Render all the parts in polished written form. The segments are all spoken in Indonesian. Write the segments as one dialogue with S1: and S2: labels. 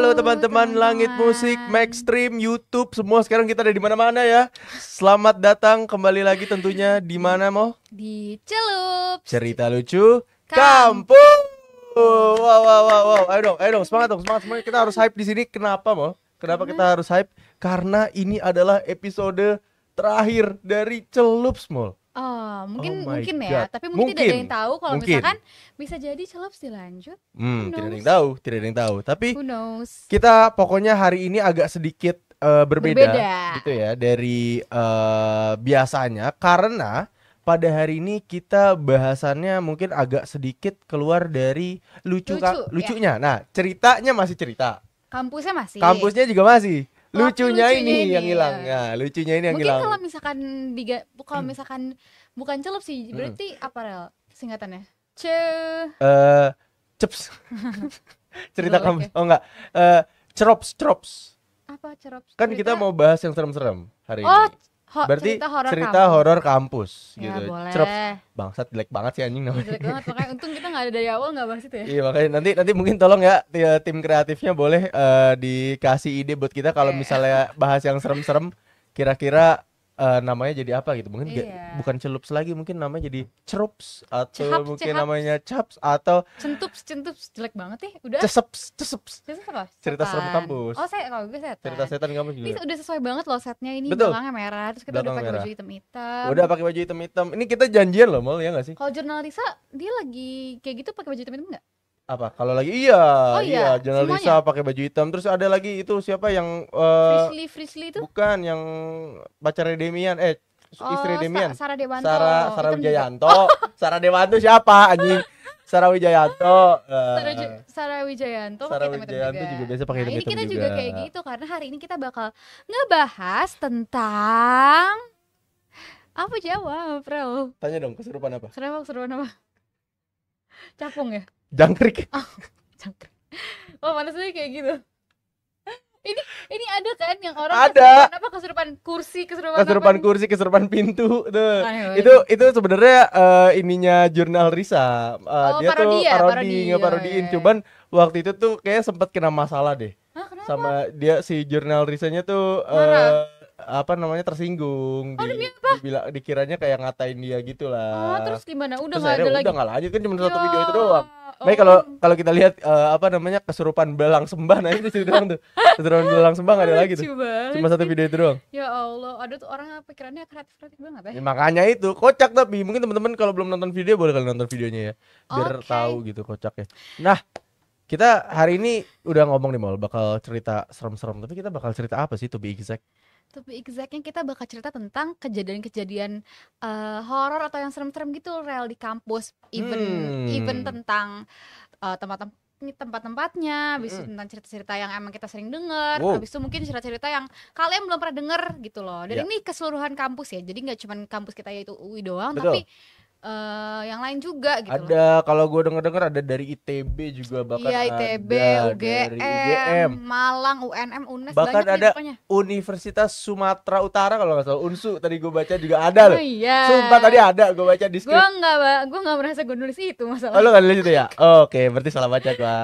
S1: Halo teman-teman Langit Musik, Maxstream, YouTube, semua sekarang kita ada di mana-mana ya. Selamat datang kembali lagi tentunya di mana Mo?
S2: Di Celup.
S1: Cerita lucu kampung. Wow. Ayo dong, semangat semangat. Kita harus hype di sini. Kenapa Mo? Kenapa kita harus hype? Karena ini adalah episode terakhir dari Celup Small.
S2: Oh, mungkin
S1: Oh my
S2: ya,
S1: God.
S2: tapi mungkin tidak ada yang tahu kalau
S1: Mungkin.
S2: misalkan bisa jadi Celup dilanjut.
S1: Tidak ada yang tahu. Tapi
S2: Who knows?
S1: kita pokoknya hari ini agak sedikit berbeda gitu ya dari biasanya, karena pada hari ini kita bahasannya mungkin agak sedikit keluar dari lucunya. Nah, ceritanya masih cerita.
S2: Kampusnya masih.
S1: Kampusnya juga masih. Lucunya ini yang
S2: ya.
S1: hilang. Nah, lucunya ini yang
S2: Mungkin
S1: hilang.
S2: kalau misalkan bukan Celup sih, berarti apa Rel? Singkatannya?
S1: Ceps. Cerita kampus.
S2: Jelek ya.
S1: Oh enggak. Cerops.
S2: Apa Celup?
S1: Kan kita mau bahas yang serem-serem hari
S2: Oh,
S1: ini. Berarti cerita
S2: kampus.
S1: horor kampus
S2: Ya,
S1: gitu.
S2: boleh.
S1: Cerops. Bangsat, jelek banget sih anjing namanya.
S2: Jelek banget, makanya untung kita nggak ada dari awal nggak bahas itu ya.
S1: Iya, makanya nanti mungkin tolong ya tim kreatifnya boleh dikasih ide buat kita kalau misalnya bahas yang serem-serem, kira-kira namanya jadi apa gitu. Mungkin bukan celups lagi, mungkin namanya jadi cerups atau mungkin namanya caps atau
S2: Centups jelek banget ya. Udah.
S1: ceseps.
S2: Apa?
S1: Cerita
S2: Setan.
S1: serem kampus.
S2: Oh, kalau gue setan.
S1: Cerita setan kampus
S2: Ini
S1: juga.
S2: udah sesuai banget loh setnya ini.
S1: Betul.
S2: Belakangnya merah, terus kita udah
S1: Belakang
S2: pakai
S1: merah.
S2: baju hitam-hitam.
S1: Udah pakai baju hitam-hitam. Ini kita janjian loh, Mal, ya nggak sih?
S2: Kalau jurnal Risa dia lagi kayak gitu pakai baju hitam-hitam enggak?
S1: Apa? Kalau lagi iya,
S2: Oh iya,
S1: Jangan
S2: semuanya?
S1: Lisa pakai baju hitam. Terus ada lagi itu siapa yang
S2: Frisly itu?
S1: bukan yang pacarnya Demian, istri Demian.
S2: Sarah Dewanto.
S1: Sarah
S2: Hitam juga.
S1: Wijayanto. Sarah Dewanto siapa anjing? Sarah Wijayanto.
S2: Sarah Wijayanto
S1: Sarah
S2: pakai hitam-hitam
S1: Wijayanto juga biasa pakai
S2: Nah, ini
S1: hitam-hitam
S2: kita
S1: juga.
S2: juga kayak gitu karena hari ini kita bakal ngebahas tentang apa jawab, Bro?
S1: Tanya dong, kesurupan apa?
S2: Kesurupan apa? Capung ya?
S1: Jangkrik.
S2: Cangkrik. Oh, panasnya kayak gitu. Ini ada kan yang orang
S1: Ada.
S2: kesurupan kursi,
S1: Kesurupan
S2: apa?
S1: kursi, kesurupan pintu tuh.
S2: Aneh
S1: Itu sebenarnya ininya jurnal Risa. Dia
S2: parodi ya,
S1: tuh
S2: parodi.
S1: ngeparodiin.
S2: Iya.
S1: Cuman waktu itu tuh kayak sempat kena masalah deh.
S2: Hah, kenapa?
S1: Sama dia, si jurnal Risanya tuh apa namanya, tersinggung.
S2: demi apa?
S1: Dikiranya kayak ngatain dia gitu lah.
S2: Oh, terus gimana? Udah
S1: Terus
S2: nggak ada
S1: akhirnya
S2: lagi.
S1: udah nggak lanjut, kan cuma satu
S2: Ya.
S1: video itu doang.
S2: Oh.
S1: Baik, kalau kita lihat apa namanya, kesurupan belang sembah, nah itu cerita doang tuh. Kesurupan belang sembah nggak ada lagi tuh.
S2: Lucu banget
S1: Cuma satu
S2: sih.
S1: video itu doang.
S2: Ya Allah, ada tuh orang pikirannya kreatif banget ya.
S1: Ya, makanya itu kocak, tapi mungkin teman-teman kalau belum nonton video boleh kalian nonton videonya ya, biar
S2: Oke.
S1: tahu gitu kocaknya. Nah, kita hari ini udah ngomong nih, Mal, bakal cerita serem-serem, tapi kita bakal cerita apa sih, to be exact?
S2: To be exactnya kita bakal cerita tentang kejadian-kejadian horor atau yang serem-serem gitu rel di kampus, even tentang tempat-tempatnya, habis itu tentang cerita-cerita yang emang kita sering dengar,
S1: Wow.
S2: habis itu mungkin cerita-cerita yang kalian belum pernah dengar gitu loh. Dan
S1: Ya.
S2: ini keseluruhan kampus ya, jadi nggak cuma kampus kita yaitu UI doang,
S1: Betul.
S2: tapi yang lain juga gitu loh.
S1: Ada, kalau gue denger ada dari ITB juga, bahkan
S2: Iya, ITB,
S1: ada
S2: UGM,
S1: dari UGM,
S2: Malang, UNM, UNES,
S1: bahkan
S2: banyak deh
S1: ada
S2: pokoknya.
S1: Universitas Sumatera Utara kalau nggak salah, UNSU tadi gue baca juga ada loh.
S2: Oh iya.
S1: Sumpah tadi ada, gue baca di skrip.
S2: Gue nggak merasa gue nulis itu
S1: Oh,
S2: masalah.
S1: lo nggak lihat itu ya? Oke, berarti salah baca gue.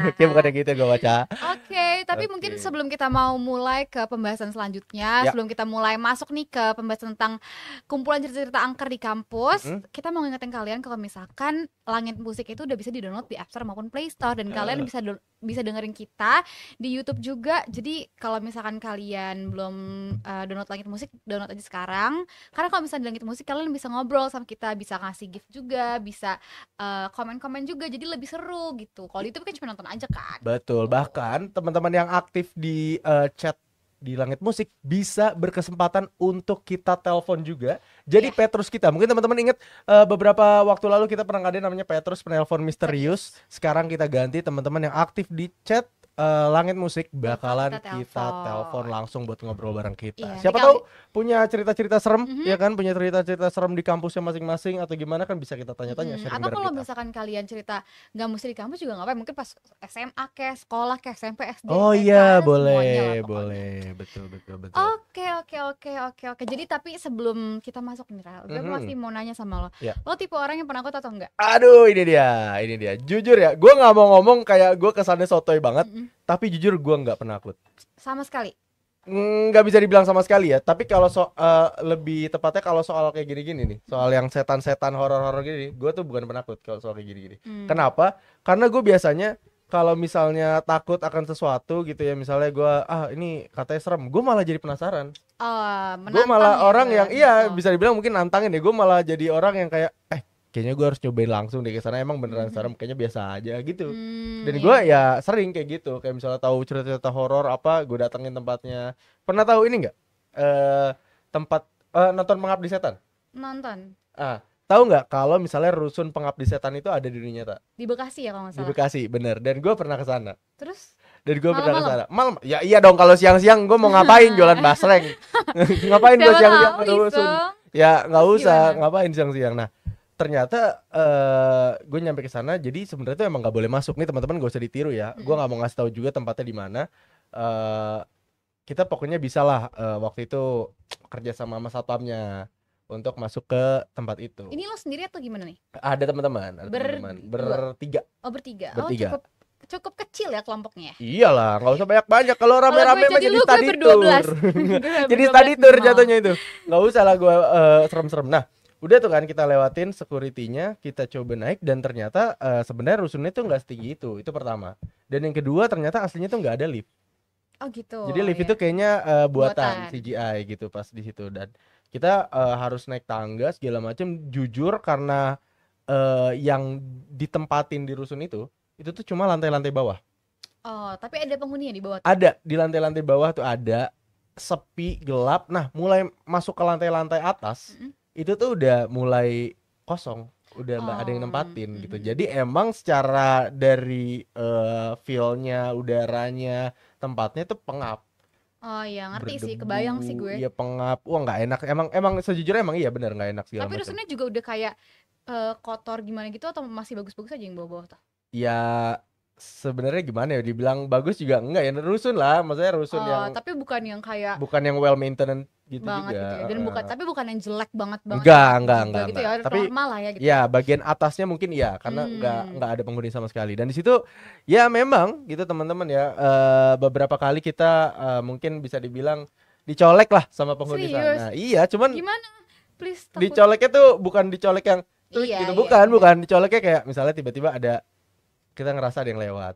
S1: Oke, bukan yang gitu gue baca.
S2: Oke, tapi
S1: Oke.
S2: mungkin sebelum kita mau mulai ke pembahasan selanjutnya,
S1: Ya.
S2: sebelum kita mulai masuk nih ke pembahasan tentang kumpulan cerita-cerita angker di kampus, kita mau ngingetin kalian kalau misalkan Langit Musik itu udah bisa di-download di App Store maupun Play Store, dan kalian bisa dengerin kita di YouTube juga. Jadi kalau misalkan kalian belum download Langit Musik, download aja sekarang. Karena kalau misalnya di Langit Musik kalian bisa ngobrol sama kita, bisa ngasih gift juga, bisa komen-komen juga, jadi lebih seru gitu. Kalau di YouTube kan cuma nonton aja kan.
S1: Betul, bahkan teman-teman yang aktif di chat di Langit Musik bisa berkesempatan untuk kita telepon juga. Jadi Petrus kita, mungkin teman-teman ingat beberapa waktu lalu kita pernah ngadain namanya Petrus penelpon misterius. Sekarang kita ganti, teman-teman yang aktif di chat Langit Musik bakalan kita telepon langsung buat ngobrol bareng kita.
S2: Iya,
S1: Siapa tahu punya cerita-cerita serem, ya kan, punya cerita-cerita serem di kampusnya masing-masing atau gimana, kan bisa kita tanya-tanya, sharing
S2: Atau
S1: bareng
S2: kalau
S1: kita.
S2: misalkan kalian cerita nggak mesti di kampus juga nggak apa-apa, mungkin pas SMA kayak sekolah kayak SMP SD
S1: Oh
S2: TK,
S1: iya,
S2: semuanya lah
S1: boleh,
S2: pokoknya.
S1: boleh, betul.
S2: Oke. Jadi tapi sebelum kita masuk nih Rel, gue masih mau nanya sama lo.
S1: Ya.
S2: Lo tipe orang yang penakut atau enggak?
S1: Aduh, ini dia. Jujur ya, gue nggak mau ngomong kayak gue kesannya sotoy banget. Tapi jujur gue nggak penakut.
S2: Sama sekali.
S1: Nggak bisa dibilang sama sekali ya. Tapi kalau lebih tepatnya kalau soal kayak gini-gini nih, soal yang setan-setan horor-horor gini, gue tuh bukan penakut kalau soal kayak gini-gini. Kenapa? Karena gue biasanya kalau misalnya takut akan sesuatu gitu ya, misalnya gue ini katanya serem, gue malah jadi penasaran. Gue malah orang yang bisa dibilang mungkin nantangin ya. Gue malah jadi orang yang kayak kayaknya gue harus cobain langsung deh ke sana, emang beneran serem, kayaknya biasa aja gitu. Dan gue ya sering kayak gitu, kayak misalnya tahu cerita-cerita horor apa, gue datengin tempatnya. Pernah tahu ini nggak tempat nonton Pengabdi Setan?
S2: Nonton.
S1: Tahu nggak kalau misalnya rusun Pengabdi Setan itu ada di dunia nyata?
S2: Di Bekasi ya kalau nggak salah.
S1: Di Bekasi, bener. Dan gue pernah ke sana.
S2: Terus?
S1: Dan gue pernah ke sana. Malam. Ya iya dong, kalau siang-siang gue mau ngapain, jualan basreng. Ngapain gue siang-siang ke rusun? Ya nggak usah, ngapain siang-siang. Nah, ternyata gue nyampe ke sana, jadi sebenarnya tuh emang nggak boleh masuk nih, teman-teman, gak usah ditiru ya. Gue nggak mau ngasih tahu juga tempatnya di mana. Kita pokoknya bisa lah waktu itu kerja sama satpamnya untuk masuk ke tempat itu.
S2: Ini lo sendiri atau gimana nih?
S1: Ada teman-teman, bertiga.
S2: Oh, bertiga.
S1: Bertiga.
S2: Cukup kecil ya kelompoknya.
S1: Iyalah, nggak usah banyak-banyak. Kalau rame-rame mah jadi study tour. Jadi
S2: Jadi
S1: study tour jatuhnya itu. Nggak usah lah gue serem-serem. Nah, udah tuh kan kita lewatin security-nya, kita coba naik, dan ternyata sebenarnya rusunnya tuh nggak setinggi itu pertama. Dan yang kedua ternyata aslinya tuh nggak ada lift.
S2: Oh gitu.
S1: Jadi lift itu kayaknya buatan CGI gitu pas di situ. Dan kita harus naik tangga segala macam. Jujur karena yang ditempatin di rusun itu tuh cuma lantai-lantai bawah.
S2: Oh, tapi ada penghuninya di bawah?
S1: Ada, di lantai-lantai bawah tuh ada, sepi, gelap. Nah, mulai masuk ke lantai-lantai atas, itu tuh udah mulai kosong, udah nggak ada yang nempatin gitu. Jadi emang secara dari feel-nya, udaranya, tempatnya tuh pengap.
S2: Oh iya, ngerti sih, kebayang sih gue.
S1: Iya, pengap. Wah, nggak enak. Emang sejujurnya emang iya benar nggak enak segala macam.
S2: Tapi rusunnya juga udah kayak kotor gimana gitu, atau masih bagus-bagus aja yang bawah-bawah tuh?
S1: Ya sebenarnya gimana ya, dibilang bagus juga enggak ya, rusun lah, maksudnya rusun yang
S2: tapi bukan yang kayak
S1: bukan yang well maintenance gitu
S2: banget
S1: juga.
S2: Gitu ya. Dan tapi bukan yang jelek banget
S1: Enggak
S2: gitu ya,
S1: tapi
S2: normal lah ya gitu.
S1: Ya bagian atasnya mungkin ya, karena enggak ada penghuni sama sekali. Dan di situ ya memang gitu teman-teman ya, beberapa kali kita mungkin bisa dibilang dicolek lah sama penghuni sana. Iya, cuman
S2: gimana? Please, takut.
S1: Dicoleknya tuh bukan dicolek yang gitu, bukan dicoleknya kayak misalnya tiba-tiba ada, kita ngerasa ada yang lewat,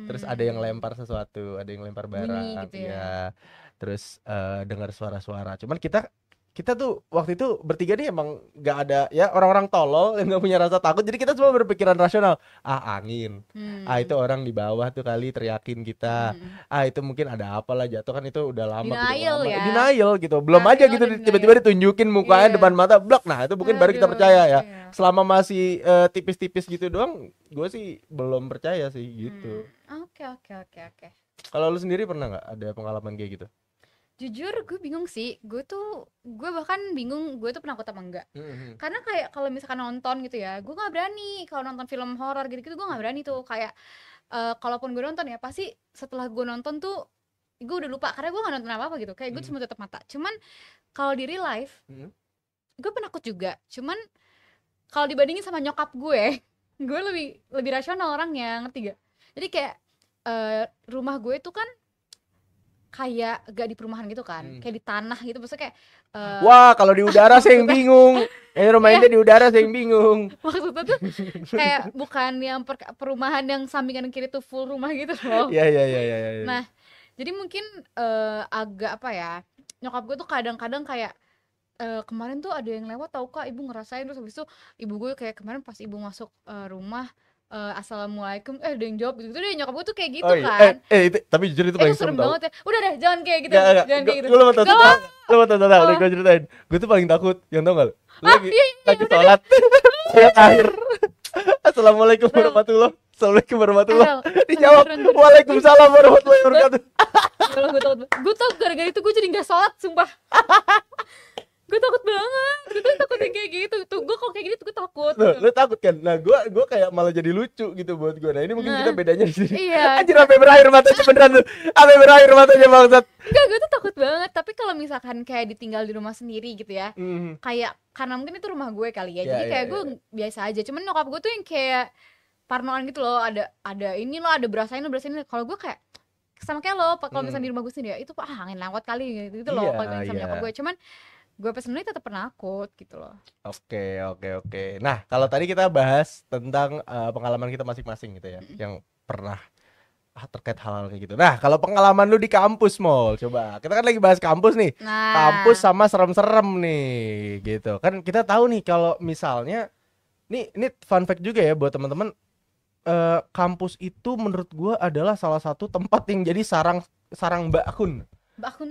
S1: terus ada yang lempar sesuatu, ada yang lempar barang,
S2: gitu
S1: ya. Terus dengar suara-suara. Cuman kita tuh waktu itu bertiga nih emang nggak ada ya, orang-orang tolol yang nggak punya rasa takut. Jadi kita semua berpikiran rasional. Angin. Itu orang di bawah tuh kali teriakin kita. Itu mungkin ada apalah jatuh, kan itu udah lama.
S2: Denial ya.
S1: Denial gitu. Belum aja gitu tiba-tiba ditunjukin mukanya depan mata, blok. Nah itu mungkin baru kita percaya ya. Selama masih tipis-tipis gitu doang, gue sih belum percaya sih gitu.
S2: Oke.
S1: Kalau lu sendiri pernah nggak ada pengalaman kayak gitu?
S2: Jujur gue bingung sih, gue bahkan bingung gue tuh penakut apa enggak. Karena kayak kalau misalkan nonton gitu ya, gue nggak berani. Kalau nonton film horor gitu-gitu gue nggak berani tuh. Kayak kalaupun gue nonton ya, pasti setelah gue nonton tuh gue udah lupa, karena gue nggak nonton apa-apa gitu. Kayak gue cuma tutup mata. Cuman kalau di real life, gue penakut juga. Cuman kalau dibandingin sama nyokap gue lebih rasional orangnya, ngerti gak? Jadi kayak rumah gue tuh kan kayak gak di perumahan gitu kan, kayak di tanah gitu, maksudnya kayak
S1: wah, kalau di udara saya yang bingung. Rumahnya di udara saya yang bingung.
S2: Maksudnya tuh kayak bukan yang perumahan yang samping kanan kiri tuh full rumah gitu loh.
S1: Iya.
S2: Nah, jadi mungkin agak apa ya, nyokap gue tuh kadang-kadang kayak kemarin tuh ada yang lewat, tau kak, ibu ngerasain. Terus habis itu ibu gue kayak kemarin pas ibu masuk rumah, assalamualaikum, ada yang jawab gitu deh. Nyokap gue tuh kayak gitu kan.
S1: Itu, tapi jujur itu paling
S2: serem
S1: tau.
S2: banget ya. Udah deh, jangan kayak gitu. Jangan kayak gitu.
S1: Lu mau tau, gue ceritain. Gue tuh paling takut, yang tau gak lu? Lagi sholat ayat akhir, assalamualaikum warahmatullahi wabarakatuh. Assalamualaikum warahmatullahi wabarakatuh. Dijawab, waalaikumsalam warahmatullahi wabarakatuh.
S2: Gue tau gara-gara itu gue jadi gak sholat, sumpah. Gue takut banget, gue tuh takut yang kayak gitu. Tuh gue kalau kayak gini tuh gue takut.
S1: Lu takut kan? Nah gue kayak malah jadi lucu gitu buat gue. Nah ini mungkin kita bedanya di sini.
S2: Iya.
S1: Anjir, sampai berakhir matanya beneran tuh. Sampai berakhir matanya bangsat.
S2: Enggak, gue tuh takut banget. Tapi kalau misalkan kayak ditinggal di rumah sendiri gitu ya, kayak karena mungkin itu rumah gue kali ya. Jadi kayak gue biasa aja. Cuman nyokap gue tuh yang kayak parnoan gitu loh, ada ini loh, ada berasa ini. Kalau gue kayak sama kayak lo, kalau misalnya di rumah gue sendiri itu angin lewat kali gitu loh.
S1: Iya,
S2: Kalau misalnya
S1: iya.
S2: nyokap gue, cuman gue personally tetap penakut gitu loh.
S1: Oke, oke, oke. Nah, kalau tadi kita bahas tentang pengalaman kita masing-masing gitu ya, yang pernah terkait hal-hal kayak gitu. Nah, kalau pengalaman lu di kampus, Mol, coba. Kita kan lagi bahas kampus nih.
S2: Nah,
S1: Kampus sama serem-serem nih, gitu. Kan kita tahu nih kalau misalnya ini fun fact juga ya buat teman-teman. Kampus itu menurut gua adalah salah satu tempat yang jadi sarang Mbak Kun.
S2: Mbak Kun,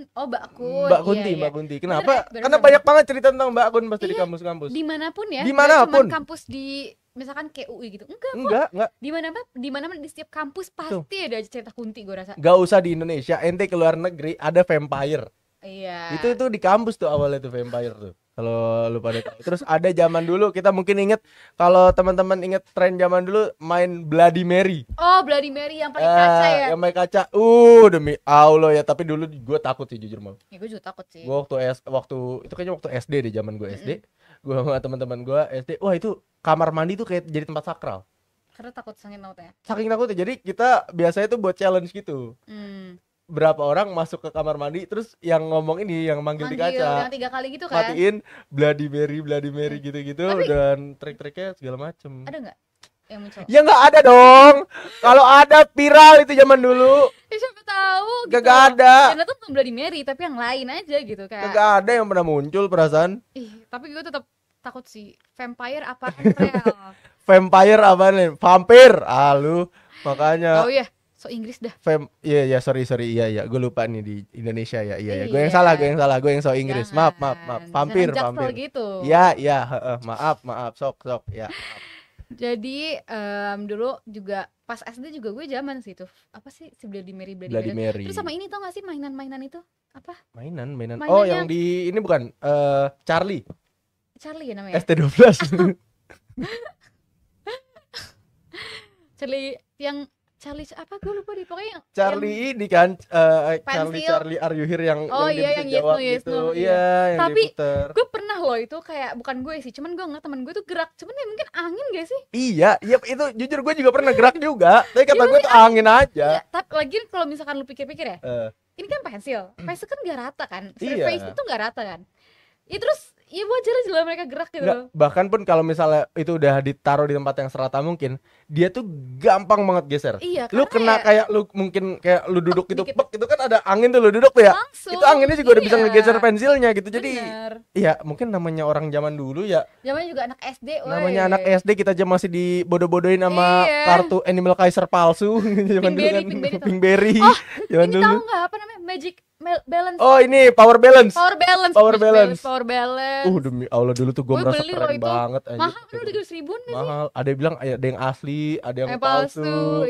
S1: Mbak Kunti,
S2: iya.
S1: Mbak Kunti. Kenapa?
S2: Bener,
S1: Karena
S2: bener.
S1: banyak banget cerita tentang Mbak Kun pasti di
S2: Iya,
S1: kampus-kampus.
S2: dimanapun ya,
S1: Dimanapun.
S2: nggak cuman kampus di misalkan kayak UI gitu, enggak,
S1: Enggak.
S2: di mana di setiap kampus pasti ada aja cerita Kunti gue rasa.
S1: Gak usah di Indonesia, ente ke luar negeri ada vampire.
S2: Iya.
S1: Itu di kampus tuh awalnya tuh vampire tuh. Kalau lu pada tahu. Terus ada zaman dulu kita mungkin inget, kalau teman-teman inget tren zaman dulu main Bloody Mary.
S2: Oh, Bloody Mary yang pakai kaca ya.
S1: Yang pakai kaca. Demi Allah ya, tapi dulu gue takut sih jujur mau.
S2: Ya gue juga takut sih.
S1: Gue waktu itu kayaknya waktu SD deh, zaman gue SD. Gue sama teman-teman gue SD. Wah, itu kamar mandi tuh kayak jadi tempat sakral.
S2: Karena takut saking takutnya.
S1: Saking takutnya. Jadi kita biasanya tuh buat challenge gitu. Berapa orang masuk ke kamar mandi, terus yang ngomong ini, yang manggil di kaca,
S2: yang 3 kali gitu kan.
S1: matiin Bloody Mary gitu-gitu.
S2: Tapi,
S1: dan trik-triknya segala macem.
S2: ada nggak yang muncul?
S1: Ya nggak ada dong. Kalau ada viral itu zaman dulu.
S2: Ya, siapa tahu gitu.
S1: Kagak ada.
S2: Dan itu bukan Bloody Mary tapi yang lain aja gitu kayak.
S1: Kagak ada yang pernah muncul perasaan.
S2: Tapi gue tetap takut sih. Vampire apa real?
S1: Vampire apa nih? Vampir. Lu makanya.
S2: Oh iya, so Inggris dah.
S1: Iya sorry iya gue lupa nih di Indonesia ya. Iya. Gue yang salah gue yang so Inggris. Maaf. Vampir.
S2: Gitu.
S1: Iya, maaf sok ya.
S2: Jadi dulu juga pas SD juga gue zaman sih tuh. Apa sih si Bloody Mary. Terus sama ini tau gak sih mainan itu? Apa?
S1: Mainan. Oh, yang di ini bukan Charlie
S2: ya namanya.
S1: ST12.
S2: Charlie apa gue lupa deh, pokoknya yang
S1: Charlie ini kan Charlie Are You Here yang
S2: yang
S1: bisa jawab
S2: Yes
S1: gitu.
S2: No.
S1: Iya, yang
S2: tapi
S1: diputer.
S2: gue pernah loh itu kayak bukan gue sih, cuman gue ngeliat temen gue tuh gerak, cuman ya mungkin angin gak sih?
S1: Iya, itu jujur gue juga pernah gerak juga. Tapi kata gue tuh angin aja.
S2: Ya, tapi lagi kalau misalkan lu pikir-pikir ya, ini kan pensil kan gak rata kan, surface itu gak rata kan. Ya terus ya wajar aja lah mereka gerak gitu.
S1: Bahkan pun kalau misalnya itu udah ditaruh di tempat yang serata mungkin, dia tuh gampang banget geser.
S2: Iya,
S1: lu kena kayak lu mungkin kayak lu duduk gitu, itu kan ada angin tuh, lu duduk tuh ya.
S2: Langsung,
S1: itu anginnya juga udah bisa ngegeser pensilnya gitu. Jadi
S2: bener.
S1: Iya, mungkin namanya orang zaman dulu ya.
S2: Zamannya juga anak SD,
S1: Namanya anak SD, kita aja masih dibodoh-bodohin sama kartu Animal Kaiser palsu. Zaman dulu kan Pinkberry.
S2: Oh,
S1: zaman
S2: ini
S1: dulu.
S2: tahu nggak apa namanya Magic Balance?
S1: Oh, ini Power Balance. Demi Allah dulu tuh gue merasa keren banget.
S2: Mahal kan, udah 300.000 nih.
S1: Mahal. Ada yang bilang ada yang asli, ada yang
S2: palsu.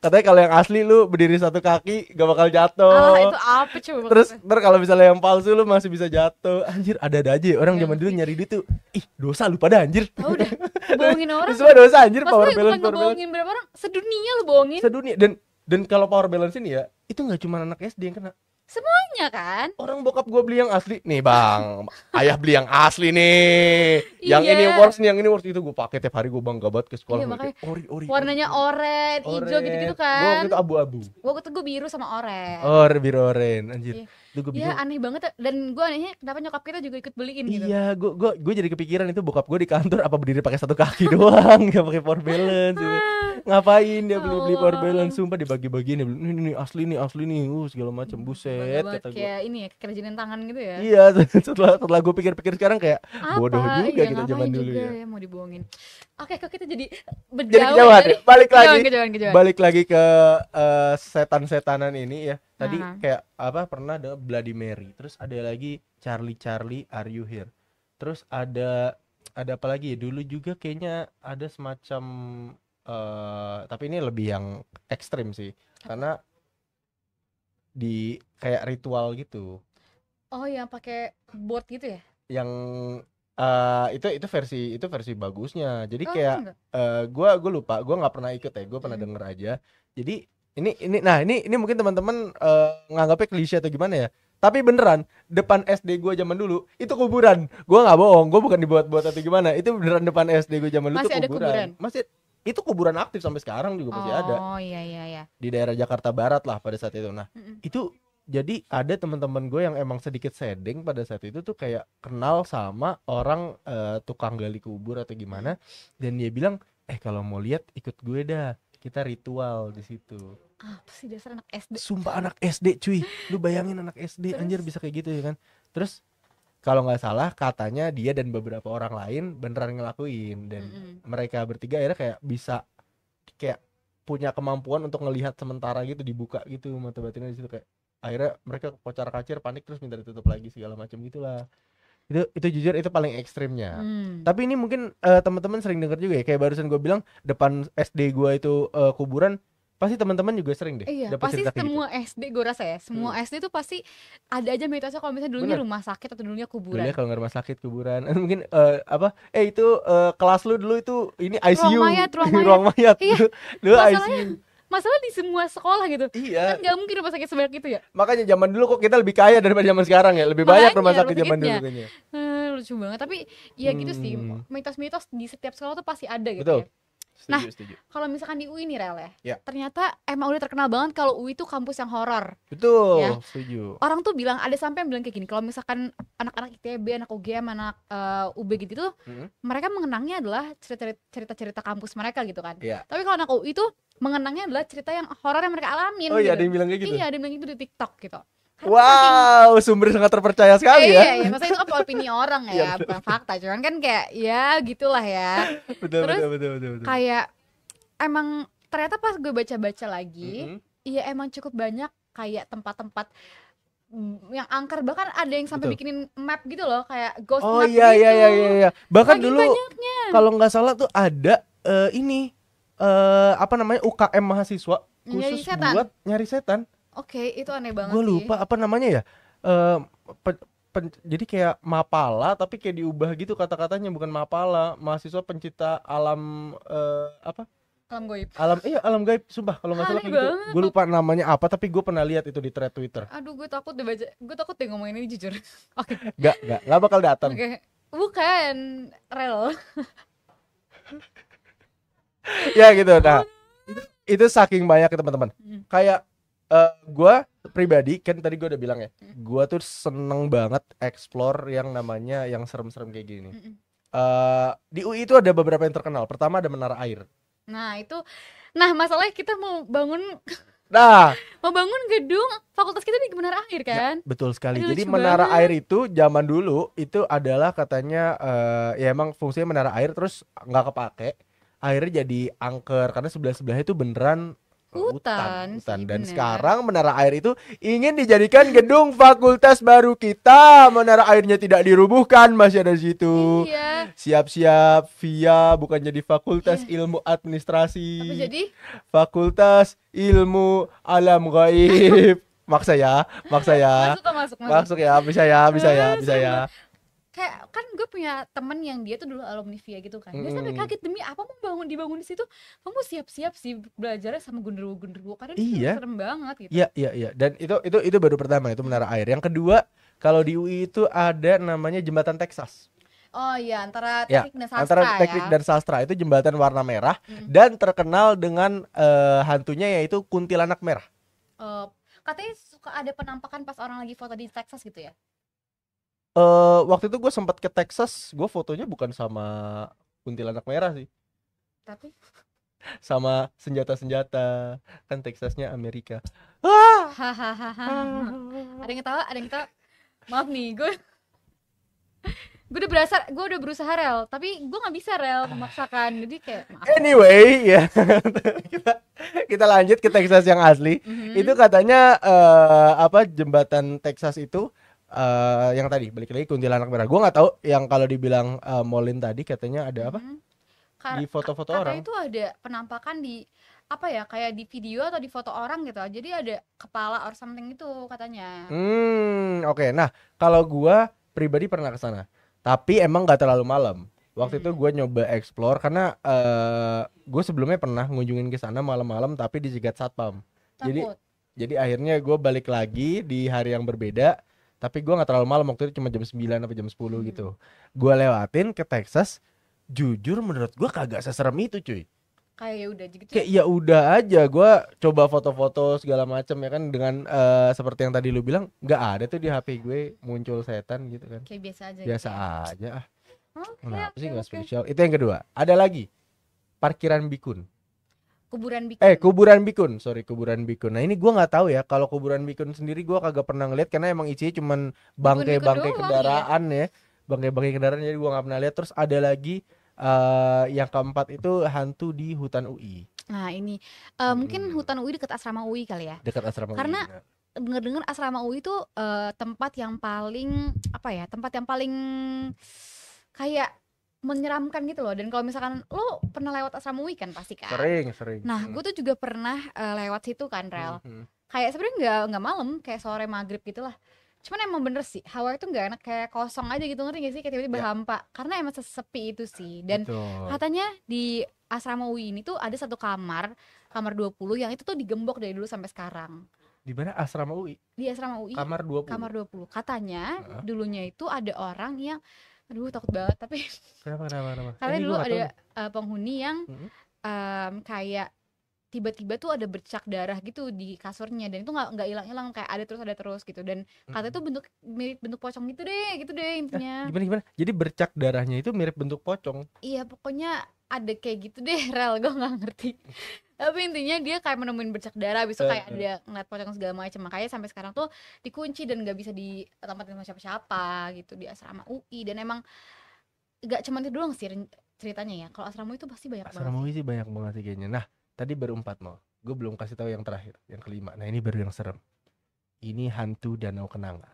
S1: Katanya kalau yang asli lu berdiri satu kaki gak bakal jatuh.
S2: Itu apa coba?
S1: Terus kalau misalnya yang palsu lu masih bisa jatuh. Anjir, ada aja ya orang zaman dulu nyari duit tuh. Dosa lu pada anjir.
S2: Udah bohongin orang.
S1: Semua dosa anjir. Power Balance.
S2: Bohongin berapa orang? Sedunia lu bohongin.
S1: Sedunia. Dan kalau Power Balance ini ya, itu nggak cuma anak SD yang kena.
S2: Semuanya kan.
S1: Orang bokap gue beli yang asli. Nih bang, ayah beli yang asli nih. Yang ini worst nih, yang ini worst. Itu gue pakai tiap hari, gue bangga banget ke sekolah.
S2: Ori. Warnanya oranye, hijau gitu-gitu kan.
S1: Gue waktu itu abu-abu.
S2: Gue biru sama oranye.
S1: Biru oranye, anjir.
S2: Iya, aneh banget. Dan gue anehnya kenapa nyokap kita juga ikut beliin gitu.
S1: Iya, gue jadi kepikiran itu bokap gue di kantor apa berdiri pakai satu kaki doang, nggak pakai Power Balance. Ngapain dia beli Power Balance? Sumpah dibagi-bagiin, ini asli nih, segala macam. Buset, kata gue.
S2: Kayak ini ya, kerajinan tangan gitu ya.
S1: Iya, setelah gue pikir-pikir sekarang kayak bodoh juga kita zaman dulu
S2: ya. Mau dibohongin. Oke, kok kita jadi
S1: berjauh ya. Balik lagi ke setan-setanan ini ya. Tadi kayak apa, pernah ada Bloody Mary, terus ada lagi Charlie Are You Here. Terus ada apa lagi ya? Dulu juga kayaknya ada semacam tapi ini lebih yang ekstrim sih. Karena di kayak ritual gitu.
S2: Oh, yang pakai board gitu ya?
S1: Yang itu versi bagusnya. Jadi kayak gue lupa, gue nggak pernah ikut ya, gue pernah denger aja. Jadi ini mungkin teman-teman nganggapnya klise atau gimana ya. Tapi beneran depan SD gue zaman dulu itu kuburan. Gue nggak bohong, gue bukan dibuat-buat atau gimana. Itu beneran depan SD gue zaman dulu tuh kuburan. Masih itu kuburan aktif sampai sekarang juga masih ada
S2: Oh iya.
S1: di daerah Jakarta Barat lah pada saat itu. Nah,
S2: Mm-mm.
S1: itu jadi ada teman-teman gue yang emang sedikit sedeng pada saat itu tuh kayak kenal sama orang tukang gali kubur atau gimana, dan dia bilang, kalau mau lihat ikut gue dah, kita ritual di situ.
S2: Apa sih dasar anak SD?
S1: Sumpah anak SD cuy, lu bayangin anak SD anjir bisa kayak gitu ya kan. Terus kalau nggak salah katanya dia dan beberapa orang lain beneran ngelakuin, dan mereka bertiga akhirnya kayak bisa kayak punya kemampuan untuk ngelihat sementara gitu, dibuka gitu mata batinnya di situ, kayak akhirnya mereka kocar kacir panik terus minta ditutup lagi segala macam gitulah. Itu jujur itu paling ekstrimnya. Tapi ini mungkin teman-teman sering dengar juga ya, kayak barusan gue bilang depan SD gue itu kuburan, pasti teman-teman juga sering deh
S2: Iya,
S1: dapat
S2: pasti
S1: cerita kayak gitu.
S2: semua SD gue rasa ya, semua SD tuh pasti ada aja mitosnya kalau misalnya dulunya
S1: Bener.
S2: rumah sakit atau dulunya kuburan.
S1: Dulunya kalau nggak rumah sakit kuburan mungkin itu kelas lu dulu itu ini ICU,
S2: Ruang mayat.
S1: ruang mayat.
S2: Iya.
S1: Dulu
S2: Masalahnya
S1: ICU.
S2: Masalah di semua sekolah gitu.
S1: Iya.
S2: Kan nggak mungkin rumah sakit sebanyak itu ya.
S1: Makanya zaman dulu kok kita lebih kaya daripada zaman sekarang ya. Lebih banyak rumah
S2: Makanya,
S1: sakit
S2: rumah
S1: zaman dulu
S2: sakitnya.
S1: kayaknya.
S2: Lucu banget. Tapi ya gitu sih, mitos-mitos di setiap sekolah tuh pasti ada gitu
S1: Betul.
S2: ya. Nah,
S1: Setuju.
S2: kalau misalkan di UI nih Rel ya,
S1: Ya.
S2: ternyata emang udah terkenal banget kalau UI itu kampus yang horor.
S1: Betul,
S2: Ya.
S1: setuju.
S2: Orang tuh bilang, ada sampai yang bilang kayak gini, kalau misalkan anak-anak ITB, anak UGM, anak UB gitu tuh, mereka mengenangnya adalah cerita-cerita kampus mereka gitu kan.
S1: Iya.
S2: Tapi kalau anak UI tuh mengenangnya adalah cerita yang horor yang mereka alamin.
S1: Oh
S2: gitu.
S1: iya, ada yang bilang kayak gitu.
S2: Iya, ada yang bilang gitu di TikTok gitu.
S1: Wow, sumber sangat terpercaya sekali ya.
S2: Iya, maksudnya itu kan opini orang ya, bukan fakta. Cuman kan kayak ya gitulah ya.
S1: Betul.
S2: Kayak emang ternyata pas gue baca-baca lagi, iya emang cukup banyak kayak tempat-tempat yang angker, bahkan ada yang sampai bikinin map gitu loh, kayak ghost map gitu.
S1: Iya. Bahkan
S2: Lagi
S1: dulu
S2: banyaknya.
S1: kalau nggak salah tuh ada UKM mahasiswa
S2: Nyari
S1: khusus
S2: setan.
S1: buat nyari setan.
S2: Oke, itu aneh banget
S1: Gue
S2: sih.
S1: lupa apa namanya ya. Jadi kayak mapala tapi kayak diubah gitu kata-katanya, bukan mapala, mahasiswa pencipta alam
S2: Alam goib.
S1: alam gaib, sumpah kalau nggak salah
S2: Aneh
S1: kayak gitu.
S2: banget.
S1: Gue lupa namanya apa, tapi gue pernah lihat itu di thread Twitter.
S2: Aduh, gue takut deh ngomongin ini jujur. Oke.
S1: Nggak bakal datang.
S2: Oke. Bukan, Rel.
S1: Ya gitu. Nah, itu saking banyak teman-teman. Kayak gue pribadi kan tadi gue udah bilang ya, gue tuh seneng banget explore yang namanya yang serem-serem kayak gini. Di UI itu ada beberapa yang terkenal. Pertama ada Menara Air.
S2: Nah, masalahnya kita mau bangun gedung fakultas kita di Menara Air kan?
S1: Ya, betul sekali.
S2: Aduh,
S1: jadi
S2: lucu
S1: Menara
S2: banget.
S1: Air itu zaman dulu itu adalah katanya ya emang fungsinya menara air, terus nggak kepake. Akhirnya jadi angker karena sebelah-sebelahnya itu beneran
S2: Hutan sih,
S1: dan
S2: bener.
S1: sekarang Menara Air itu ingin dijadikan gedung fakultas baru kita. Menara airnya tidak dirubuhkan, masih ada di situ.
S2: Iya.
S1: Siap-siap via bukan jadi Fakultas Ilmu Administrasi.
S2: Apa jadi?
S1: Fakultas Ilmu Alam Gaib. Maksa ya. Masuk ya, bisa ya.
S2: Kayak kan gue punya temen yang dia tuh dulu alumni VIA gitu kan. Dia sampai kaget, demi apa mau dibangun di situ. Kamu siap-siap sih belajarnya sama genderuwo karena itu serem banget gitu.
S1: Iya. Dan itu baru pertama, itu Menara Air. Yang kedua, kalau di UI itu ada namanya Jembatan Texas.
S2: Oh iya, antara teknik dan sastra.
S1: Antara teknik dan sastra, itu jembatan warna merah dan terkenal dengan hantunya yaitu kuntilanak merah.
S2: Katanya suka ada penampakan pas orang lagi foto di Texas gitu ya.
S1: Waktu itu gue sempat ke Texas, gue fotonya bukan sama kuntilanak merah sih,
S2: tapi
S1: sama senjata-senjata, kan Texasnya Amerika.
S2: Ada yang ketawa. Maaf nih, gue udah berusaha Rel, tapi gue nggak bisa Rel memaksakan, jadi kayak maaf.
S1: Anyway ya, kita lanjut ke Texas yang asli. Itu katanya jembatan Texas itu yang tadi balik lagi kuntilanak merah. Gue nggak tahu yang kalau dibilang Molin tadi katanya ada apa di foto-foto orang.
S2: Katanya itu ada penampakan di apa ya, kayak di video atau di foto orang gitu. Jadi ada kepala or something itu katanya.
S1: Oke. Nah, kalau gue pribadi pernah ke sana, tapi emang nggak terlalu malam. Waktu itu gue nyoba explore karena gue sebelumnya pernah ngunjungin ke sana malam-malam tapi dicegat satpam. Jadi akhirnya gue balik lagi di hari yang berbeda. Tapi gue gak terlalu malam, waktu itu cuma jam 9 sampai jam 10 gitu. Gue lewatin ke Texas, jujur menurut gue kagak seserem itu cuy.
S2: kayak ya udah gitu.
S1: Kayak ya udah aja, gue coba foto-foto segala macam ya kan, dengan seperti yang tadi lu bilang, nggak ada tuh di HP gue muncul setan gitu kan.
S2: Kayak biasa aja.
S1: Biasa
S2: gitu ya.
S1: aja ah.
S2: Oke,
S1: Kenapa sih
S2: oke,
S1: nggak
S2: oke.
S1: spesial? Itu yang kedua. Ada lagi, parkiran bikun.
S2: Kuburan bikin.
S1: Kuburan bikun, sorry, kuburan bikun. Nah ini gue nggak tahu ya, kalau kuburan bikun sendiri gue kagak pernah ngeliat karena emang isinya cuman bangkai-bangkai
S2: doang,
S1: kendaraan ya, bangkai-bangkai kendaraan, jadi gue nggak pernah lihat. Terus ada lagi yang keempat itu hantu di hutan UI,
S2: Nah ini mungkin hutan UI dekat asrama UI kali ya.
S1: dekat asrama
S2: Karena
S1: UI.
S2: dengar-dengar asrama UI itu tempat yang paling apa ya? Tempat yang paling kayak menyeramkan gitu loh. Dan kalau misalkan lo pernah lewat asrama UI kan pasti kan.
S1: Sering.
S2: Nah, gue tuh juga pernah lewat situ kan, Rel.
S1: Hmm.
S2: Kayak sebenarnya nggak malam, kayak sore maghrib gitulah. Cuman emang bener sih, hawa itu nggak enak, kayak kosong aja gitu, ngerti gak sih? Kayak tiba-tiba
S1: Ya.
S2: hampa. Karena emang sesepi itu sih. Dan
S1: Betul.
S2: katanya di asrama UI ini tuh ada satu kamar 20 yang itu tuh digembok dari dulu sampai sekarang.
S1: Di mana asrama UI?
S2: Di asrama UI
S1: Kamar 20.
S2: kamar 20. Katanya
S1: Heeh.
S2: dulunya itu ada orang yang aduh takut banget, tapi
S1: Kenapa?
S2: karena
S1: Ini
S2: dulu
S1: gua nggak tahu
S2: ada
S1: nih.
S2: penghuni yang
S1: Mm-mm.
S2: kayak tiba-tiba tuh ada bercak darah gitu di kasurnya, dan itu nggak hilang-hilang, kayak ada terus gitu. Dan katanya tuh mirip bentuk pocong gitu deh intinya.
S1: Gimana? Jadi bercak darahnya itu mirip bentuk pocong.
S2: Iya pokoknya ada kayak gitu deh, Rel, gue nggak ngerti. Tapi intinya dia kayak menemuin bercak darah, habis itu kayak ada ngeliat pocong segala macam. Makanya sampai sekarang tuh dikunci dan nggak bisa ditempatin sama siapa-siapa gitu di asrama UI. Dan emang nggak cuma itu doang sih ceritanya ya. Kalau asrama itu pasti banyak banget
S1: Asrama
S2: sih.
S1: UI sih banyak banget sih kayaknya. Nah, tadi baru 4 mau. Gue belum kasih tahu yang terakhir, yang kelima. Nah, ini baru yang serem. Ini hantu Danau Kenanga.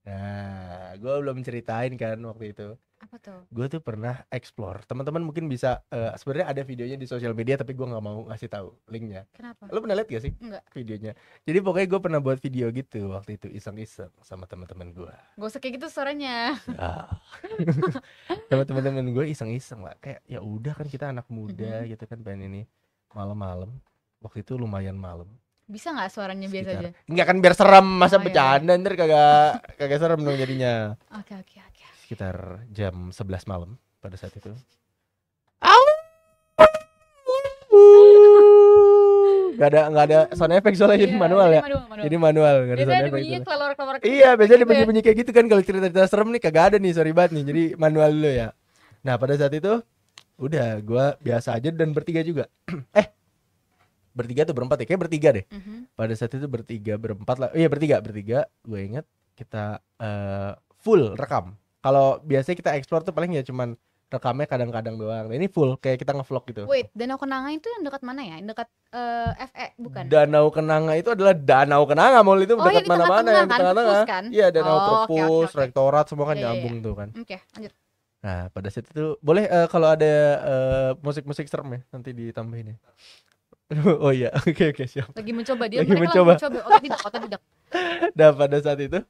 S1: Nah, gue belum ceritain kan waktu itu.
S2: Apa tuh?
S1: Gue tuh pernah explore. Teman-teman mungkin bisa sebenarnya ada videonya di sosial media, tapi gue nggak mau ngasih tahu linknya.
S2: Kenapa?
S1: Lo pernah lihat gak sih
S2: Enggak.
S1: videonya? Jadi pokoknya gue pernah buat video gitu waktu itu, iseng-iseng sama teman-teman gue.
S2: Gak usah kayak gitu suaranya.
S1: Ah. Sama teman-teman gue iseng-iseng lah, kayak ya udah kan kita anak muda gitu kan, pengen ini malam-malam. Waktu itu lumayan malam.
S2: Bisa nggak suaranya biasa aja?
S1: Enggak kan biar serem, masa
S2: Oh, iya,
S1: bercanda ntar kagak serem dong jadinya.
S2: Oke.
S1: Sekitar jam 11 malam pada saat itu. Gak ada sound effect soalnya, jadi
S2: Iya,
S1: manual ya.
S2: manual.
S1: Jadi manual, gak ada
S2: Biasanya
S1: sound
S2: ada
S1: effect.
S2: bunyinya kelelawar
S1: Iya, biasanya ada
S2: gitu ya.
S1: bunyi-bunyi kayak gitu kan kalau cerita-cerita serem nih, kagak ada nih, sorry banget nih. Jadi manual dulu ya. Nah, pada saat itu udah gua biasa aja dan bertiga juga. Bertiga tuh berempat ya, kayak bertiga deh. Pada saat itu berempat lah. Iya, bertiga. Gue inget kita full rekam. Kalau biasanya kita explore tuh paling ya cuman rekamnya kadang-kadang doang. Nah, ini full kayak kita ngevlog gitu.
S2: Wait, Danau Kenanga itu yang dekat mana ya? Yang dekat FE bukan?
S1: Danau Kenanga itu adalah Danau Kenanga, mau itu
S2: Oh,
S1: dekat
S2: yang di
S1: mana-mana,
S2: tengah-tengah
S1: yang di
S2: kan?
S1: tengah-tengah.
S2: Perpus kan?
S1: Iya, Danau
S2: Oh, oke,
S1: Perpus,
S2: oke.
S1: Rektorat semua kan
S2: Iya, iya,
S1: nyambung tuh kan.
S2: Oke, lanjut.
S1: Nah, pada saat itu boleh kalau ada musik-musik serem ya nanti ditambahin ya. Oh iya, oke siap.
S2: Lagi mencoba dia,
S1: Lagi
S2: mereka
S1: mencoba.
S2: lagi mencoba. Otodidak.
S1: Nah, pada saat itu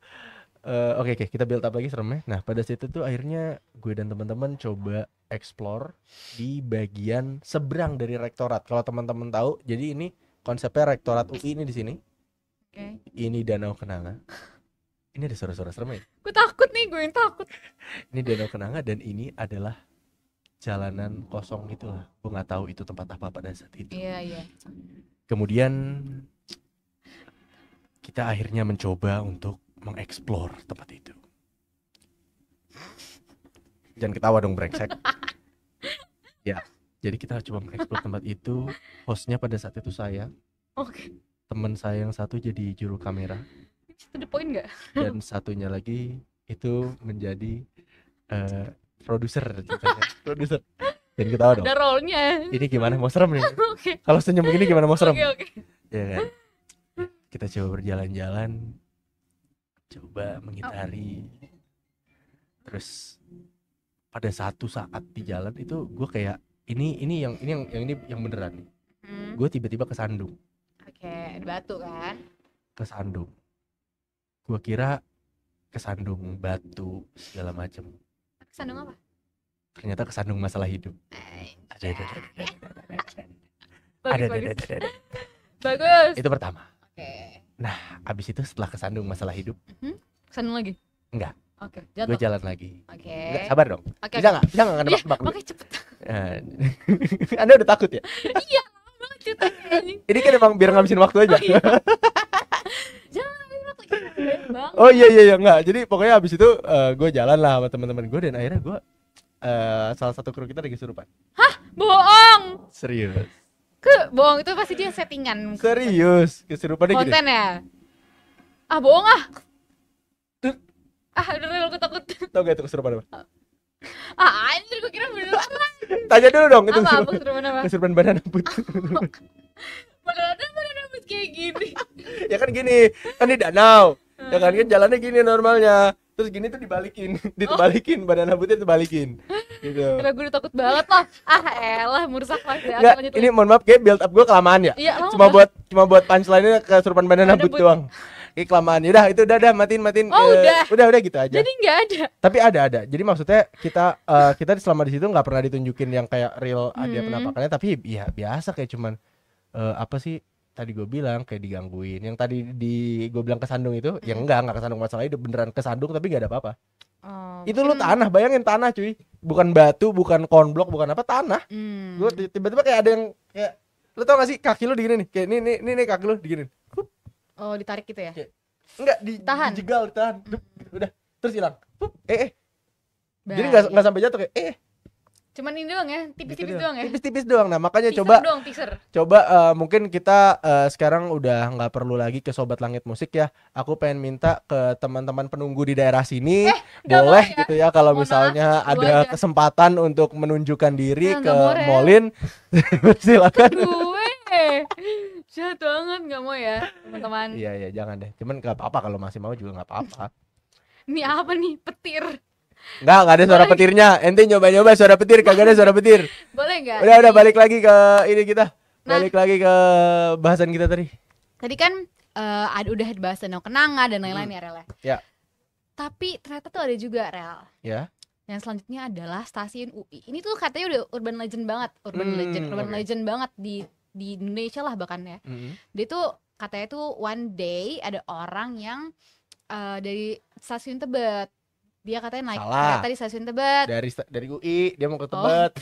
S1: oke, kita build up lagi seremnya. Nah, pada saat itu akhirnya gue dan teman-teman coba explore di bagian seberang dari rektorat. Kalau teman-teman tahu, jadi ini konsepnya rektorat UI ini di sini.
S2: Oke.
S1: Ini Danau Kenanga. Ini ada suara-suara serem ya.
S2: Gue takut nih, gue yang takut.
S1: Ini Danau Kenanga dan ini adalah jalanan kosong gitulah. Gue nggak tahu itu tempat apa pada saat itu.
S2: Iya.
S1: Kemudian kita akhirnya mencoba untuk mengeksplor tempat itu. Jangan ketawa dong, brengsek. Ya, jadi kita coba mengeksplor tempat itu. Hostnya pada saat itu saya.
S2: Oke.
S1: Teman saya yang satu jadi juru kamera.
S2: To the point nggak?
S1: Dan satunya lagi itu menjadi produser ceritanya. Produser. Jangan ketawa dong.
S2: Ada role-nya.
S1: Ini gimana mau serem nih?
S2: Oke.
S1: Kalau senyum begini gimana mau serem?
S2: Oke.
S1: Ya kan? Kita coba berjalan-jalan, coba mengitari. Terus pada satu saat di jalan itu gue kayak ini yang beneran nih. Gue tiba-tiba kesandung.
S2: Oke, batu kan?
S1: Kesandung. Gue kira kesandung batu segala macam.
S2: Kesandung apa?
S1: Ternyata kesandung masalah hidup.
S2: Bagus. Bagus.
S1: Itu pertama.
S2: Oke.
S1: Nah, abis itu setelah kesandung masalah hidup,
S2: Kesandung lagi?
S1: enggak.
S2: Oke,
S1: Gue
S2: jatuh.
S1: jalan lagi.
S2: Oke.
S1: Enggak, sabar dong.
S2: Oke.
S1: Bisa nggak? Bisa nggak
S2: Iya,
S1: nebak-nebak dulu?
S2: makanya cepet.
S1: Nah, Anda udah takut ya?
S2: Iya, lama banget ceritanya anjing.
S1: Ini kan emang biar ngabisin waktu aja.
S2: Iya. Jangan ambil waktu ini banyak banget.
S1: Oh iya iya nggak. Jadi pokoknya abis itu gue jalan lah sama teman-teman gue dan akhirnya gue salah satu kru kita lagi kesurupan.
S2: Bohong.
S1: Serius.
S2: Bohong itu pasti dia settingan.
S1: Serius. Kesurupannya gini.
S2: Konten ya. Bohong ah. Udah real, gue takut.
S1: Tau gak itu kesurupan apa?
S2: Anjir, gue kira beneran.
S1: Tanya dulu dong itu
S2: Apa kesurupan apa?
S1: kesurupan banana put.
S2: Beneran rambut kayak gini.
S1: Ya kan gini, kan di danau. Ya kan jalannya gini normalnya. Terus gini tuh dibalikin, ditebalikin banana putnya dibalikin. Gitu.
S2: Karena gue udah takut banget loh. Elah, merusak lagi.
S1: Nggak, ini mohon maaf kayak build up gue kelamaan ya.
S2: Iya,
S1: Cuma buat punchline-nya kesurupan banana put doang. Kayak kelamaan. Udah itu udah matiin. Udah gitu aja.
S2: Jadi nggak ada.
S1: Tapi ada. Jadi maksudnya kita selama di situ nggak pernah ditunjukin yang kayak real ada penampakannya, tapi ya biasa kayak cuman apa sih tadi gue bilang kayak digangguin. Yang tadi gue bilang kesandung itu, ya enggak kesandung masalah itu beneran kesandung tapi nggak ada apa-apa. Itu lu tanah, bayangin tanah cuy, bukan batu, bukan konblok, bukan apa, tanah. Gue tiba-tiba kayak ada yang kayak, lu tau gak sih kaki lu digini nih, kayak ini kaki lu digini.
S2: Oh, ditarik gitu ya?
S1: Enggak,
S2: Ditahan.
S1: dijegal, ditahan. Udah, terus hilang. Jadi
S2: Baik.
S1: nggak sampai jatuh kayak
S2: Cuman ini doang ya, tipis-tipis
S1: gitu
S2: doang ya.
S1: tipis-tipis doang. Nah makanya
S2: Teaser.
S1: coba mungkin kita sekarang udah nggak perlu lagi ke Sobat Langit Musik ya. Aku pengen minta ke teman-teman penunggu di daerah sini boleh
S2: ya.
S1: gitu ya kalau
S2: Mohon
S1: misalnya
S2: maaf,
S1: ada
S2: aja.
S1: kesempatan untuk menunjukkan diri ke
S2: Nggak mau, Rel.
S1: Molin. Silakan.
S2: Gue jahat banget, nggak mau ya teman-teman.
S1: Iya jangan deh. Cuman nggak apa-apa kalau masih mau juga nggak apa-apa.
S2: Ini apa nih, petir?
S1: Nggak ada suara petirnya. Ente nyoba-nyoba suara petir, kagak ada suara petir.
S2: Boleh nggak?
S1: Udah balik lagi ke ini kita. Balik lagi ke bahasan kita tadi.
S2: Tadi kan udah bahas Danau Kenanga dan lain-lain ya, Rel.
S1: Ya.
S2: Tapi ternyata tuh ada juga, Rel.
S1: Ya.
S2: Yang selanjutnya adalah stasiun UI. Ini tuh katanya udah urban legend banget, urban legend banget di Indonesia lah bahkan ya. Dia tuh katanya tuh one day ada orang yang dari stasiun Tebet. Dia katanya naik kereta di stasiun Tebet.
S1: Dari UI dia mau ke Tebet.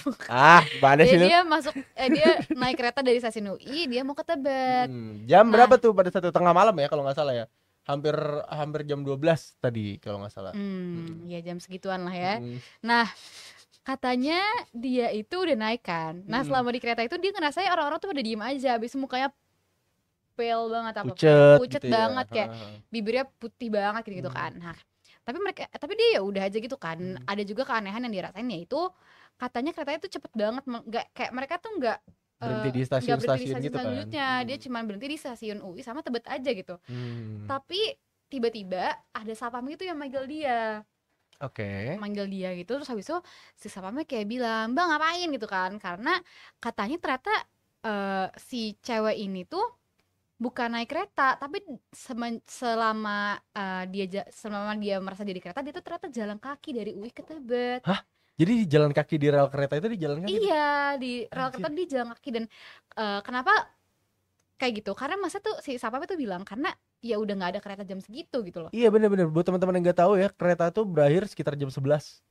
S1: Gimana sih lu?
S2: Dia masuk dia naik kereta dari stasiun UI, dia mau ke Tebet.
S1: Jam berapa tuh pada 1 tengah malam ya kalau nggak salah ya? Hampir jam 12 tadi kalau nggak salah.
S2: Ya jam segituan lah ya. Nah, katanya dia itu udah naik kan. Nah, selama di kereta itu dia ngerasain orang-orang tuh pada diem aja, habis mukanya pale banget, pucet gitu banget ya. Kayak bibirnya putih banget gitu kan. Nah, tapi dia ya udah aja gitu kan. Ada juga keanehan yang dirasain, yaitu katanya keretanya tuh cepet banget, nggak kayak mereka tuh nggak
S1: berhenti di stasiun-stasiun gitu kan.
S2: Selanjutnya dia cuma berhenti di stasiun UI sama Tebet aja gitu. Tapi tiba-tiba ada sapam itu yang manggil dia. Manggil dia gitu, terus habis itu si sapamnya kayak bilang, "Bang, ngapain?" gitu kan. Karena katanya ternyata si cewek ini tuh bukan naik kereta, tapi selama dia merasa dia di kereta, dia tuh ternyata jalan kaki dari UI ke Tebet.
S1: Hah? Jadi jalan kaki di rel kereta itu di jalan kaki?
S2: Iya, di rel kereta di jalan kaki. Dan kenapa kayak gitu? Karena masa tuh si sapam itu bilang karena ya udah nggak ada kereta jam segitu gitu loh.
S1: Iya benar-benar. Buat teman-teman yang nggak tahu ya, kereta tuh berakhir sekitar jam 11.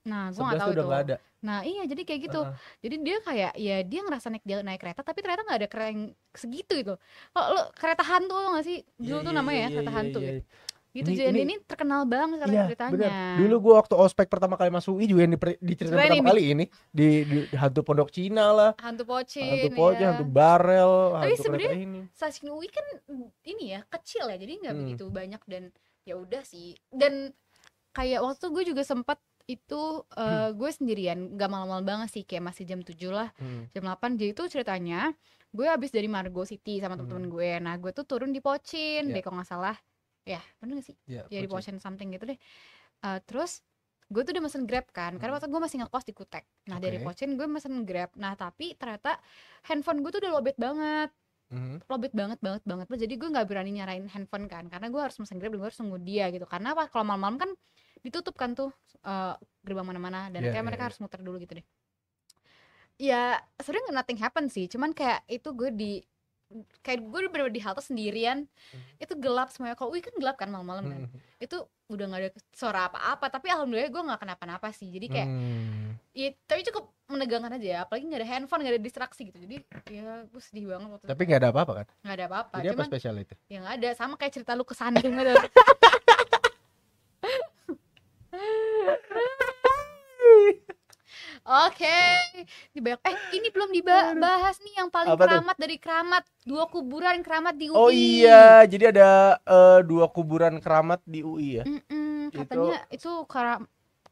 S2: Nah, gue nggak tahu
S1: udah nggak ada.
S2: Nah iya, jadi kayak gitu. Jadi dia kayak ya dia ngerasa naik kereta, tapi ternyata nggak ada kereta yang segitu gitu. Oh, lo kereta hantu nggak sih? Dulu tuh namanya ya kereta hantu gitu. Gitu, jadi ini terkenal banget karena ceritanya.
S1: Bener. Dulu gue waktu ospek pertama kali masuk UI juga yang diceritain pertama kali ini di hantu Pondok Cina lah,
S2: hantu pocin,
S1: hantu barel,
S2: tapi
S1: hantu
S2: sebenarnya
S1: ini.
S2: stasiun UI kan ini ya kecil ya, jadi nggak begitu banyak dan ya udah sih. Dan kayak waktu gue juga sempat itu gue sendirian, nggak malam-malam banget sih, kayak masih jam 7 lah, jam 8. Jadi itu ceritanya gue habis dari Margo City sama teman-teman gue. Nah gue tuh turun di Pocin deh kalau nggak salah. Ya bener gak sih? Ya di Pocin something gitu deh. Terus gue tuh udah mesen Grab kan, karena waktu gue masih ngekos di Kutek. Nah dari Pocin gue mesen Grab. Nah tapi ternyata handphone gue tuh udah lowbat banget. Lowbat banget. Jadi gue gak berani nyarain handphone kan, karena gue harus mesen Grab dan gue harus nunggu dia gitu. Karena apa, kalau malam-malam kan ditutup kan tuh gerbang mana-mana. Dan kayak mereka harus muter dulu gitu deh. Ya sebenernya nothing happen sih, cuman kayak itu gue kayak gue udah bener-bener di halte sendirian, itu gelap semuanya. Kalau UI kan gelap kan malam-malam kan, itu udah nggak ada suara apa-apa, tapi alhamdulillah gue nggak kenapa-napa sih. Jadi kayak ya, tapi cukup menegangkan aja ya, apalagi nggak ada handphone, nggak ada distraksi gitu. Jadi ya gue sedih banget waktu
S1: Tapi nggak ada apa-apa kan?
S2: nggak ada apa-apa.
S1: Jadi apa
S2: Cuman
S1: spesial itu?
S2: ya nggak ada, sama kayak cerita lu kesandung gitu. Oke, ini belum dibahas nih yang paling
S1: Apa tuh?
S2: keramat dari keramat, 2 kuburan keramat di UI.
S1: Oh iya, jadi ada 2 kuburan keramat di UI ya.
S2: Katanya itu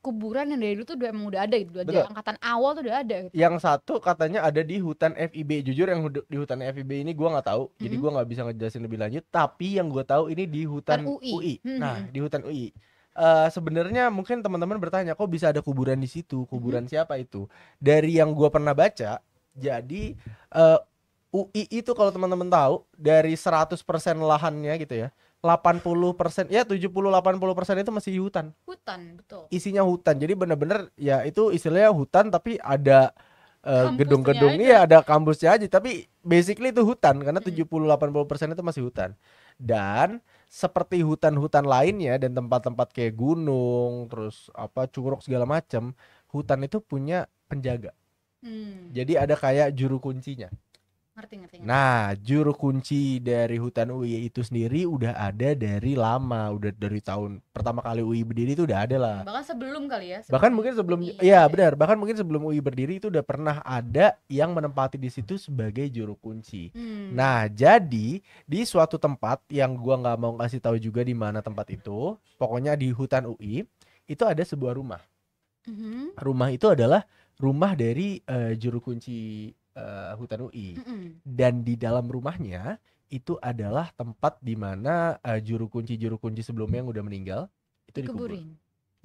S2: kuburan yang dari dulu tuh emang udah ada gitu,
S1: Betul.
S2: angkatan awal tuh udah ada gitu.
S1: Yang satu katanya ada di hutan FIB. Jujur yang di hutan FIB ini gua nggak tahu, jadi gua nggak bisa ngejelasin lebih lanjut. Tapi yang gua tahu ini di hutan UI. Nah, di hutan UI. Sebenarnya mungkin teman-teman bertanya, kok bisa ada kuburan di situ? Kuburan siapa itu? Dari yang gua pernah baca, jadi UI itu kalau teman-teman tahu, dari 100% lahannya gitu ya, 80% ya 70-80% itu masih hutan.
S2: Hutan, betul.
S1: Isinya hutan. Jadi bener-bener ya itu istilahnya hutan, tapi ada gedung-gedung,
S2: Kampusnya
S1: iya ada kampusnya aja, tapi basically itu hutan karena 70-80% itu masih hutan. Dan seperti hutan-hutan lainnya dan tempat-tempat kayak gunung, terus apa curug segala macam, hutan itu punya penjaga. Jadi ada kayak juru kuncinya.
S2: Ngerti.
S1: Nah, juru kunci dari hutan UI itu sendiri udah ada dari lama, udah dari tahun pertama kali UI berdiri itu udah ada lah.
S2: Bahkan sebelum kali ya.
S1: Bahkan mungkin sebelum,
S2: UI,
S1: iya benar, bahkan mungkin sebelum UI berdiri itu udah pernah ada yang menempati di situ sebagai juru kunci. Nah, jadi di suatu tempat yang gua nggak mau kasih tahu juga di mana tempat itu, pokoknya di hutan UI itu ada sebuah rumah. Rumah itu adalah rumah dari juru kunci hutan UI. Dan di dalam rumahnya itu adalah tempat di mana juru kunci sebelumnya yang udah meninggal itu dikubur.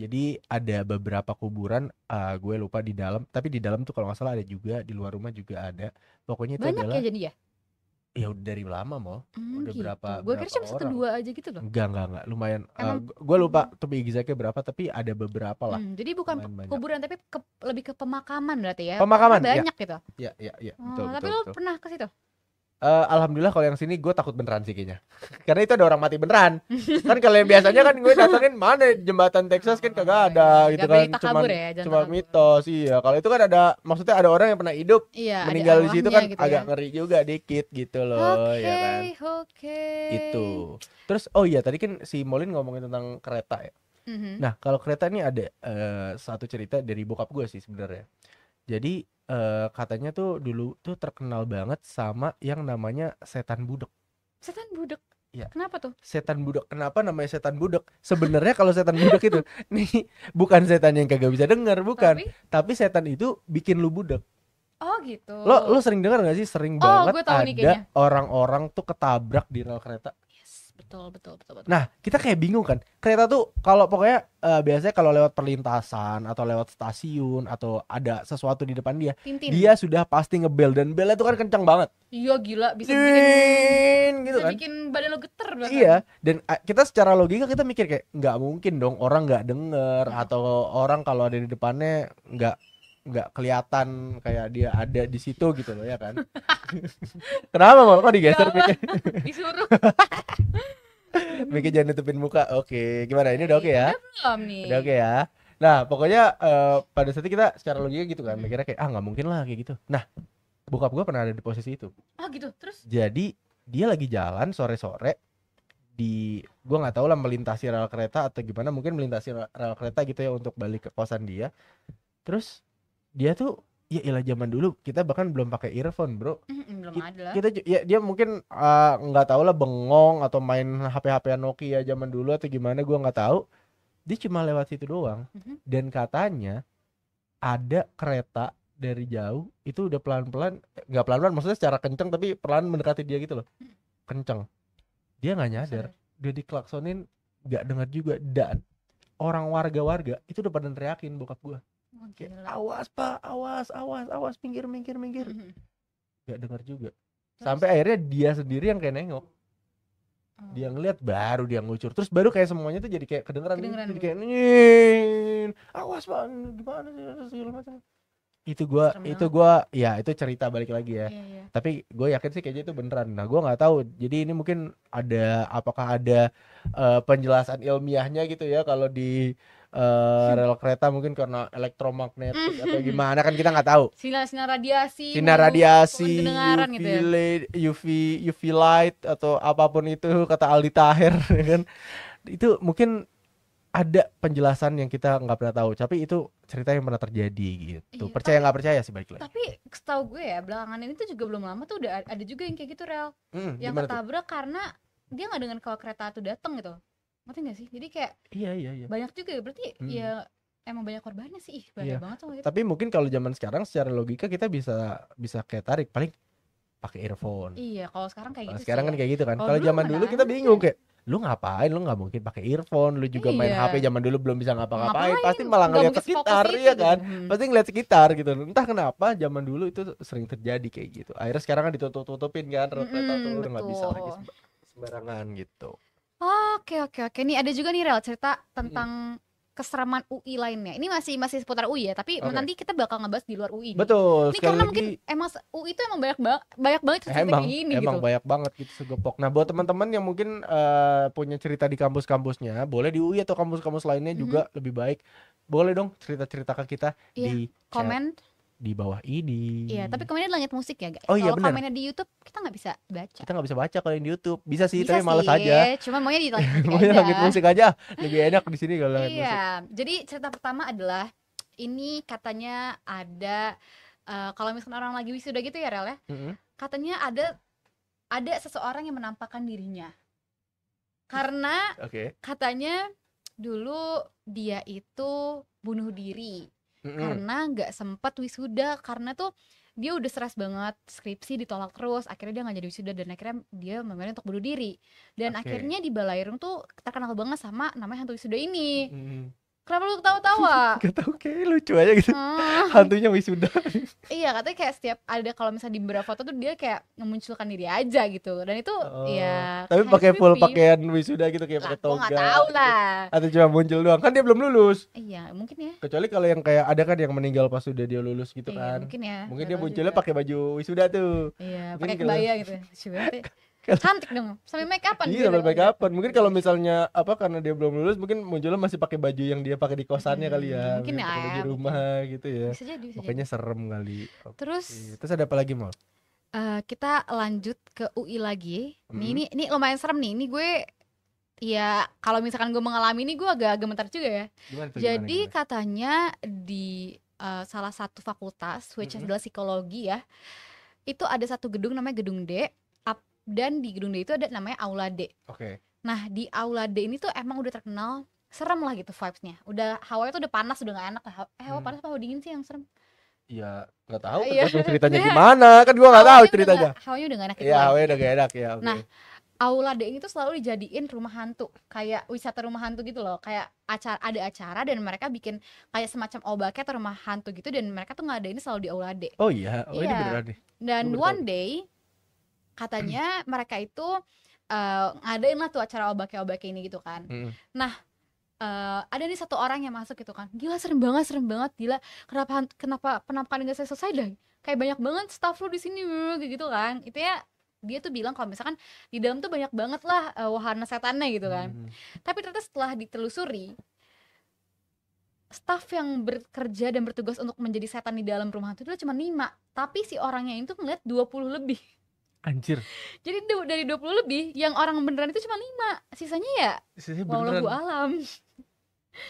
S1: Jadi ada beberapa kuburan, gue lupa di dalam, tapi di dalam tuh kalau nggak salah ada juga, di luar rumah juga ada. Pokoknya itu
S2: banyak
S1: adalah
S2: ya jadi ya?
S1: Ya udah dari lama mau. Udah
S2: Gitu.
S1: berapa
S2: Gue kira cuma 1-2 aja gitu loh.
S1: Enggak, lumayan.
S2: Emang-
S1: Gue lupa tuh exactnya berapa, tapi ada beberapa lah.
S2: Jadi bukan
S1: Lumayan banyak.
S2: kuburan, tapi lebih ke pemakaman berarti ya.
S1: Pemakaman,
S2: Karena banyak gitu.
S1: Ya,
S2: Oh, tapi
S1: betul.
S2: lo pernah ke situ?
S1: Alhamdulillah kalau yang sini gue takut beneran sih kayaknya. Karena itu ada orang mati beneran. Kan kalau yang biasanya kan gue datengin mana jembatan Texas kan kagak ada gitu kan. Cuma mitos. Iya, kalau itu kan ada, maksudnya ada orang yang pernah hidup,
S2: iya,
S1: meninggal di situ kan
S2: gitu
S1: agak
S2: ya.
S1: ngeri juga dikit gitu loh, ya kan. Itu. Terus oh iya tadi kan si Molin ngomongin tentang kereta ya. Nah, kalau kereta ini ada satu cerita dari bokap gue sih sebenarnya. Jadi katanya tuh dulu tuh terkenal banget sama yang namanya setan budek.
S2: Setan budek?
S1: Ya.
S2: Kenapa tuh?
S1: Setan budek. Kenapa namanya setan budek? Sebenarnya kalau setan budek itu nih bukan setan yang kagak bisa dengar, bukan. Tapi setan itu bikin lu budek.
S2: Oh gitu.
S1: Lo sering dengar gak sih? Sering banget
S2: gue tahu nih
S1: ada orang-orang tuh ketabrak di rel kereta.
S2: Betul.
S1: Nah, kita kayak bingung kan. Kereta tuh kalau pokoknya biasanya kalau lewat perlintasan atau lewat stasiun atau ada sesuatu di depan dia, dia sudah pasti ngebel, dan belnya tuh kan kencang banget.
S2: Iya gila, bisa
S1: gitu kan.
S2: bikin badan lo geter bahkan.
S1: Iya, dan kita secara logika kita mikir kayak nggak mungkin dong orang nggak denger atau orang kalau ada di depannya nggak kelihatan kayak dia ada di situ gitu loh, ya kan. Kenapa mau kok digeser mikir?
S2: Disuruh.
S1: Mikir jangan nutupin muka. Oke, gimana ini udah oke ya? Udah oke ya. Nah, pokoknya pada saat itu kita secara logika gitu kan, mikirnya kayak nggak mungkin lah kayak gitu. Nah, bokap gue pernah ada di posisi itu.
S2: Oh gitu, terus?
S1: Jadi dia lagi jalan sore-sore di, gue nggak tahu lah melintasi rel kereta atau gimana, mungkin melintasi rel kereta gitu ya untuk balik ke kosan dia. Terus dia tuh ya ilah zaman dulu kita bahkan belum pakai earphone bro.
S2: Belum ada.
S1: Kita ya dia mungkin nggak tahu lah bengong atau main HP Nokia zaman dulu atau gimana, gue nggak tahu. Dia cuma lewat situ doang. Dan katanya ada kereta dari jauh itu udah pelan-pelan, nggak pelan-pelan maksudnya secara kenceng tapi pelan mendekati dia gitu loh. Kenceng. Dia nggak nyadar. Dia diklaksonin nggak dengar juga, dan orang warga itu udah pada teriakin bokap gue. Kayak, awas pak, awas, minggir. Gak dengar juga. Sampai akhirnya dia sendiri yang kayak nengok. Dia ngeliat baru dia ngucur. Terus baru kayak semuanya tuh jadi kayak kedengeran. Jadi kayak awas pak, gimana sih segala macam.
S2: Serem
S1: Ya itu cerita balik lagi ya.
S2: Iya.
S1: Tapi gue yakin sih kayaknya itu beneran. Nah gue nggak tahu. Jadi ini mungkin apakah ada penjelasan ilmiahnya gitu ya kalau di rel kereta mungkin karena elektromagnetik atau gimana kan kita nggak tahu.
S2: Sinar radiasi,
S1: Sinar radiasi,
S2: kedengaran
S1: UV
S2: gitu ya.
S1: UV light atau apapun itu kata Aldi Taher ya kan. Itu mungkin ada penjelasan yang kita nggak pernah tahu, tapi itu cerita yang pernah terjadi gitu.
S2: Iya,
S1: Percaya nggak percaya sih balik lagi.
S2: Tapi setahu gue ya belakangan ini tuh juga belum lama tuh udah ada juga yang kayak gitu rel. Yang
S1: Gimana tuh?
S2: ketabrak karena dia nggak dengar kalau kereta itu datang gitu. Ngerti nggak sih? Jadi kayak
S1: Iya.
S2: banyak juga ya, berarti ya emang banyak korbannya sih.
S1: Iya.
S2: Banyak banget sama gitu.
S1: Tapi mungkin kalau zaman sekarang secara logika kita bisa kayak tarik paling pakai earphone.
S2: Iya, kalau sekarang kayak
S1: Kalau
S2: gitu
S1: sekarang
S2: sih
S1: kan
S2: ya.
S1: kayak gitu kan.
S2: Kalau
S1: Kalau
S2: dulu
S1: zaman
S2: mana
S1: dulu kita
S2: ada.
S1: bingung kayak lu ngapain, lu nggak mungkin pakai earphone, lu juga main
S2: Iya.
S1: HP zaman dulu belum bisa ngapa-ngapain,
S2: Ngapain?
S1: pasti malah
S2: Nggak
S1: ngeliat
S2: mungkin fokus
S1: sekitar
S2: itu
S1: ya
S2: gitu.
S1: kan, pasti ngeliat sekitar gitu, entah kenapa zaman dulu itu sering terjadi kayak gitu, akhirnya sekarang kan ditutup-tutupin kan, rel kereta tuh udah nggak bisa lagi
S2: Betul.
S1: sembarangan gitu.
S2: Oke. Nih ada juga nih rel cerita tentang keseraman UI lainnya. Ini masih seputar UI ya, tapi
S1: Oke.
S2: nanti kita bakal ngebahas di luar UI nih.
S1: Betul,
S2: Ini
S1: sekali
S2: karena
S1: lagi
S2: mungkin emang UI itu emang banyak banget cerita
S1: emang
S2: kayak gini
S1: emang
S2: gitu.
S1: banyak banget gitu segepok. Nah buat teman-teman yang mungkin punya cerita di kampus-kampusnya, boleh di UI atau kampus-kampus lainnya juga lebih baik, boleh dong cerita-cerita ke kita
S2: Iya,
S1: di chat
S2: komen.
S1: di bawah ini.
S2: Iya, tapi komennya di Langit Musik ya guys.
S1: Oh iya,
S2: Kalau
S1: benar.
S2: komennya di YouTube kita nggak bisa baca.
S1: Kita nggak bisa baca kalau yang di YouTube. Bisa sih,
S2: Bisa
S1: tapi males
S2: sih,
S1: aja.
S2: cuma maunya di Langit Musik
S1: Maunya
S2: aja.
S1: Langit Musik aja. Lebih enak di sini kalau Langit Musik.
S2: Iya, jadi cerita pertama adalah ini katanya ada kalau misalnya orang lagi wisuda gitu ya Rel ya. Katanya ada seseorang yang menampakkan dirinya. Karena
S1: Oke.
S2: katanya dulu dia itu bunuh diri. Karena nggak sempat wisuda, karena tuh dia udah stres banget, skripsi ditolak terus, akhirnya dia nggak jadi wisuda dan akhirnya dia memilih untuk bunuh diri. Dan
S1: Oke.
S2: akhirnya di Balairung tuh terkenal banget sama namanya hantu wisuda ini. Kenapa lu ketawa-tawa?
S1: Gak tau, kayak lucu aja gitu.
S2: Hmm.
S1: Hantunya wisuda.
S2: Iya, katanya kayak setiap ada kalau misalnya di beberapa foto tuh dia kayak memunculkan diri aja gitu. Dan itu ya
S1: Tapi
S2: kayak
S1: pakai full
S2: creepy.
S1: pakaian wisuda gitu, kayak
S2: Lah,
S1: pakai
S2: gua
S1: toga.
S2: nggak tahu lah.
S1: Atau cuma muncul doang. Kan dia belum lulus.
S2: Iya, mungkin ya.
S1: Kecuali kalau yang kayak ada kan yang meninggal pas sudah dia lulus gitu
S2: Iya,
S1: kan.
S2: mungkin ya.
S1: Mungkin
S2: Nggak
S1: dia
S2: tahu
S1: munculnya
S2: juga.
S1: pakai baju wisuda tuh.
S2: Iya,
S1: Mungkin
S2: pakai
S1: kalau-
S2: kebaya gitu. Coba cantik dong. Sampai make upan.
S1: Iya, sampai make upan. Mungkin kalau misalnya karena dia belum lulus, mungkin munculnya masih pakai baju yang dia pakai di kosannya kali ya.
S2: mungkin ya,
S1: pakai baju
S2: mungkin.
S1: rumah gitu ya.
S2: Bisa jadi.
S1: Makanya serem kali. Oke.
S2: Terus
S1: Terus ada apa lagi, Mal?
S2: kita lanjut ke UI lagi. Nih, ini lumayan serem nih. Ini gue ya kalau misalkan gue mengalami ini gue agak gemetar juga ya.
S1: Gimana tuh?
S2: Jadi
S1: Gimana?
S2: katanya di salah satu fakultas, which adalah psikologi ya, itu ada satu gedung namanya Gedung D, dan di Gedung D itu ada namanya Aula D.
S1: Oke.
S2: Nah di Aula D ini tuh emang udah terkenal serem lah gitu vibes-nya. Udah hawanya tuh udah panas, udah gak enak lah. Hawa panas apa hawa dingin sih yang serem?
S1: Ya nggak tahu
S2: Iya.
S1: tergantung ceritanya gimana, kan gua nggak tahu
S2: Hawanya udah
S1: ceritanya.
S2: hawanya udah gak enak gitu
S1: Iya,
S2: lah.
S1: awalnya udah gak enak ya. Oke.
S2: Nah, Aula D ini tuh selalu dijadiin rumah hantu, kayak wisata rumah hantu gitu loh, kayak ada acara dan mereka bikin kayak semacam obake atau rumah hantu gitu, dan mereka tuh ngadain selalu di Aula D.
S1: Oh iya, ini
S2: Iya.
S1: beneran nih.
S2: Dan
S1: Gua baru
S2: one day katanya mereka itu ngadain lah tuh acara obake-obake ini gitu kan. Nah, ada nih satu orang yang masuk gitu kan, gila serem banget gila, kenapa penampakan gak selesai dah, kayak banyak banget staff lu di sini kayak gitu kan. Itu ya dia tuh bilang kalau misalkan di dalam tuh banyak banget lah wahana setannya gitu kan. Tapi ternyata setelah ditelusuri, staff yang bekerja dan bertugas untuk menjadi setan di dalam rumah itu cuma 5, tapi si orangnya itu ngeliat 20 lebih.
S1: Anjir.
S2: Jadi dari 20 lebih yang orang beneran itu cuma 5, sisanya ya
S1: Sisi
S2: wallahu
S1: beneran.
S2: alam.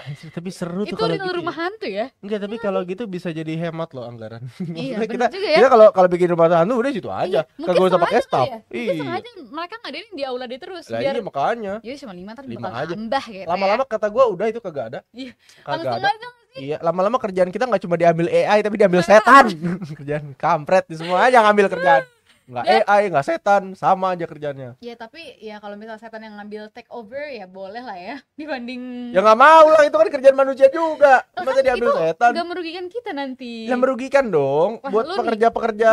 S1: Anjir, tapi seru tuh
S2: Itu
S1: kalau
S2: real
S1: gitu.
S2: rumah hantu ya.
S1: Enggak, tapi kalau gitu bisa jadi hemat loh anggaran.
S2: Iya,
S1: Maksudnya
S2: bener juga ya.
S1: kita kalau bikin rumah hantu udah situ aja.
S2: Mungkin
S1: Kagak usah pakai
S2: sengaja
S1: staff.
S2: kali ya. Mungkin sengaja mereka ngadain di aula dia terus
S1: Lah
S2: biar
S1: iya makanya.
S2: jadi cuma 5 ntar
S1: 5
S2: bakal
S1: aja.
S2: nambah gitu.
S1: Lama-lama kata gua udah itu kagak ada.
S2: Iya.
S1: Kagak
S2: Langsung
S1: ada.
S2: aja.
S1: Iya, lama-lama kerjaan kita nggak cuma diambil AI tapi diambil setan. Kerjaan kampret di semua aja ngambil kerjaan. Nggak
S2: Dan-
S1: AI, nggak setan, sama aja kerjanya.
S2: Ya tapi ya kalau misalnya setan yang ngambil take over ya boleh lah ya dibanding
S1: Ya nggak mau lah, itu kan kerjaan manusia juga.
S2: Lah,
S1: Masa
S2: kan
S1: diambil
S2: itu
S1: setan?
S2: gak merugikan kita nanti.
S1: Ya merugikan dong.
S2: Wah,
S1: Buat
S2: lu nih,
S1: pekerja-pekerja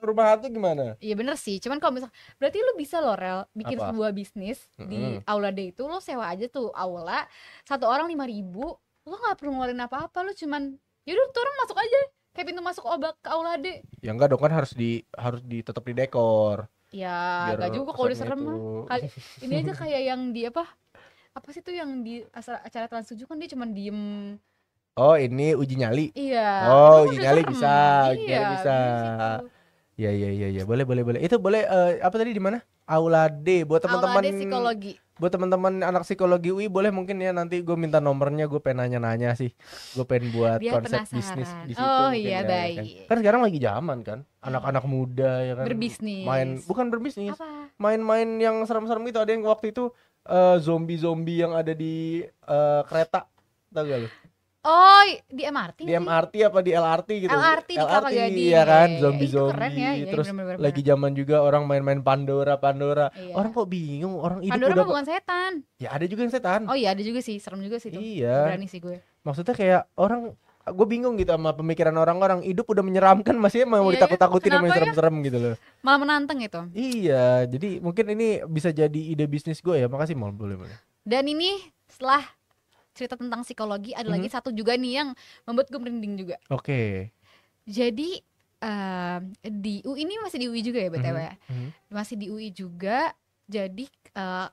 S1: rumah hantu gimana?
S2: Iya bener sih, cuman kalau misal berarti lu bisa loh Rel bikin
S1: Apa?
S2: sebuah bisnis di aula D itu, lo sewa aja tuh aula, satu orang 5.000, lo nggak perlu ngeluarin apa-apa, lo cuman yaudah tuh orang masuk aja, kayak pintu masuk obak ke aula D.
S1: Ya enggak dong, kan harus tetap di dekor
S2: Ya
S1: biar
S2: gak juga kalau udah
S1: kesannya
S2: serem
S1: itu.
S2: mah. Ini aja kayak yang di apa sih tuh yang di acara Trans 7 kan dia cuma diem.
S1: Oh, ini uji nyali.
S2: Iya, itu
S1: Oh,
S2: kan
S1: uji
S2: udah
S1: nyali
S2: serem.
S1: bisa, uji
S2: Iya,
S1: nyali bisa.
S2: bener sih itu.
S1: Ya, ya, ya, ya, boleh, boleh, boleh. Itu boleh. Apa tadi di mana? Aula D. Buat
S2: Aula
S1: teman-teman,
S2: D psikologi.
S1: buat teman-teman anak psikologi UI boleh mungkin ya, nanti gue minta nomornya, gue pengen nanya-nanya sih. Gue pengen buat
S2: Biar
S1: konsep bisnis
S2: penasaran.
S1: di situ
S2: Oh
S1: mungkin
S2: iya,
S1: ya, ya kan.
S2: baik.
S1: Kan sekarang lagi zaman kan, anak-anak muda ya kan main,
S2: Berbisnis.
S1: bukan berbisnis,
S2: Apa?
S1: main-main yang serem-serem gitu. Ada yang waktu itu zombie-zombie yang ada di kereta, tau gak lu?
S2: Oh, di MRT
S1: Di
S2: sih?
S1: MRT apa di LRT gitu.
S2: LRT di Kelapa Gading.
S1: ya kan,
S2: Itu
S1: zombie-zombie.
S2: keren ya. Iya,
S1: Terus
S2: bener-bener.
S1: lagi zaman juga orang main-main Pandora.
S2: Iya.
S1: Orang kok bingung, orang hidup
S2: Pandora
S1: udah
S2: mah bukan setan.
S1: ya ada juga yang setan.
S2: Oh iya, ada juga sih, serem juga sih tuh.
S1: Iya.
S2: Berani sih gue.
S1: Maksudnya kayak orang, gue bingung gitu sama pemikiran orang-orang, hidup udah menyeramkan masih mau
S2: Iya,
S1: ditakut-takutin sama yang
S2: kenapa ya?
S1: serem-serem gitu loh.
S2: Malah menantang itu.
S1: Iya, jadi mungkin ini bisa jadi ide bisnis gue ya. Makasih Mal, boleh.
S2: Dan ini setelah cerita tentang psikologi, ada lagi satu juga nih yang membuat gue merinding juga.
S1: Oke.
S2: Jadi di UI ini masih di UI juga ya BTW. Masih di UI juga. Jadi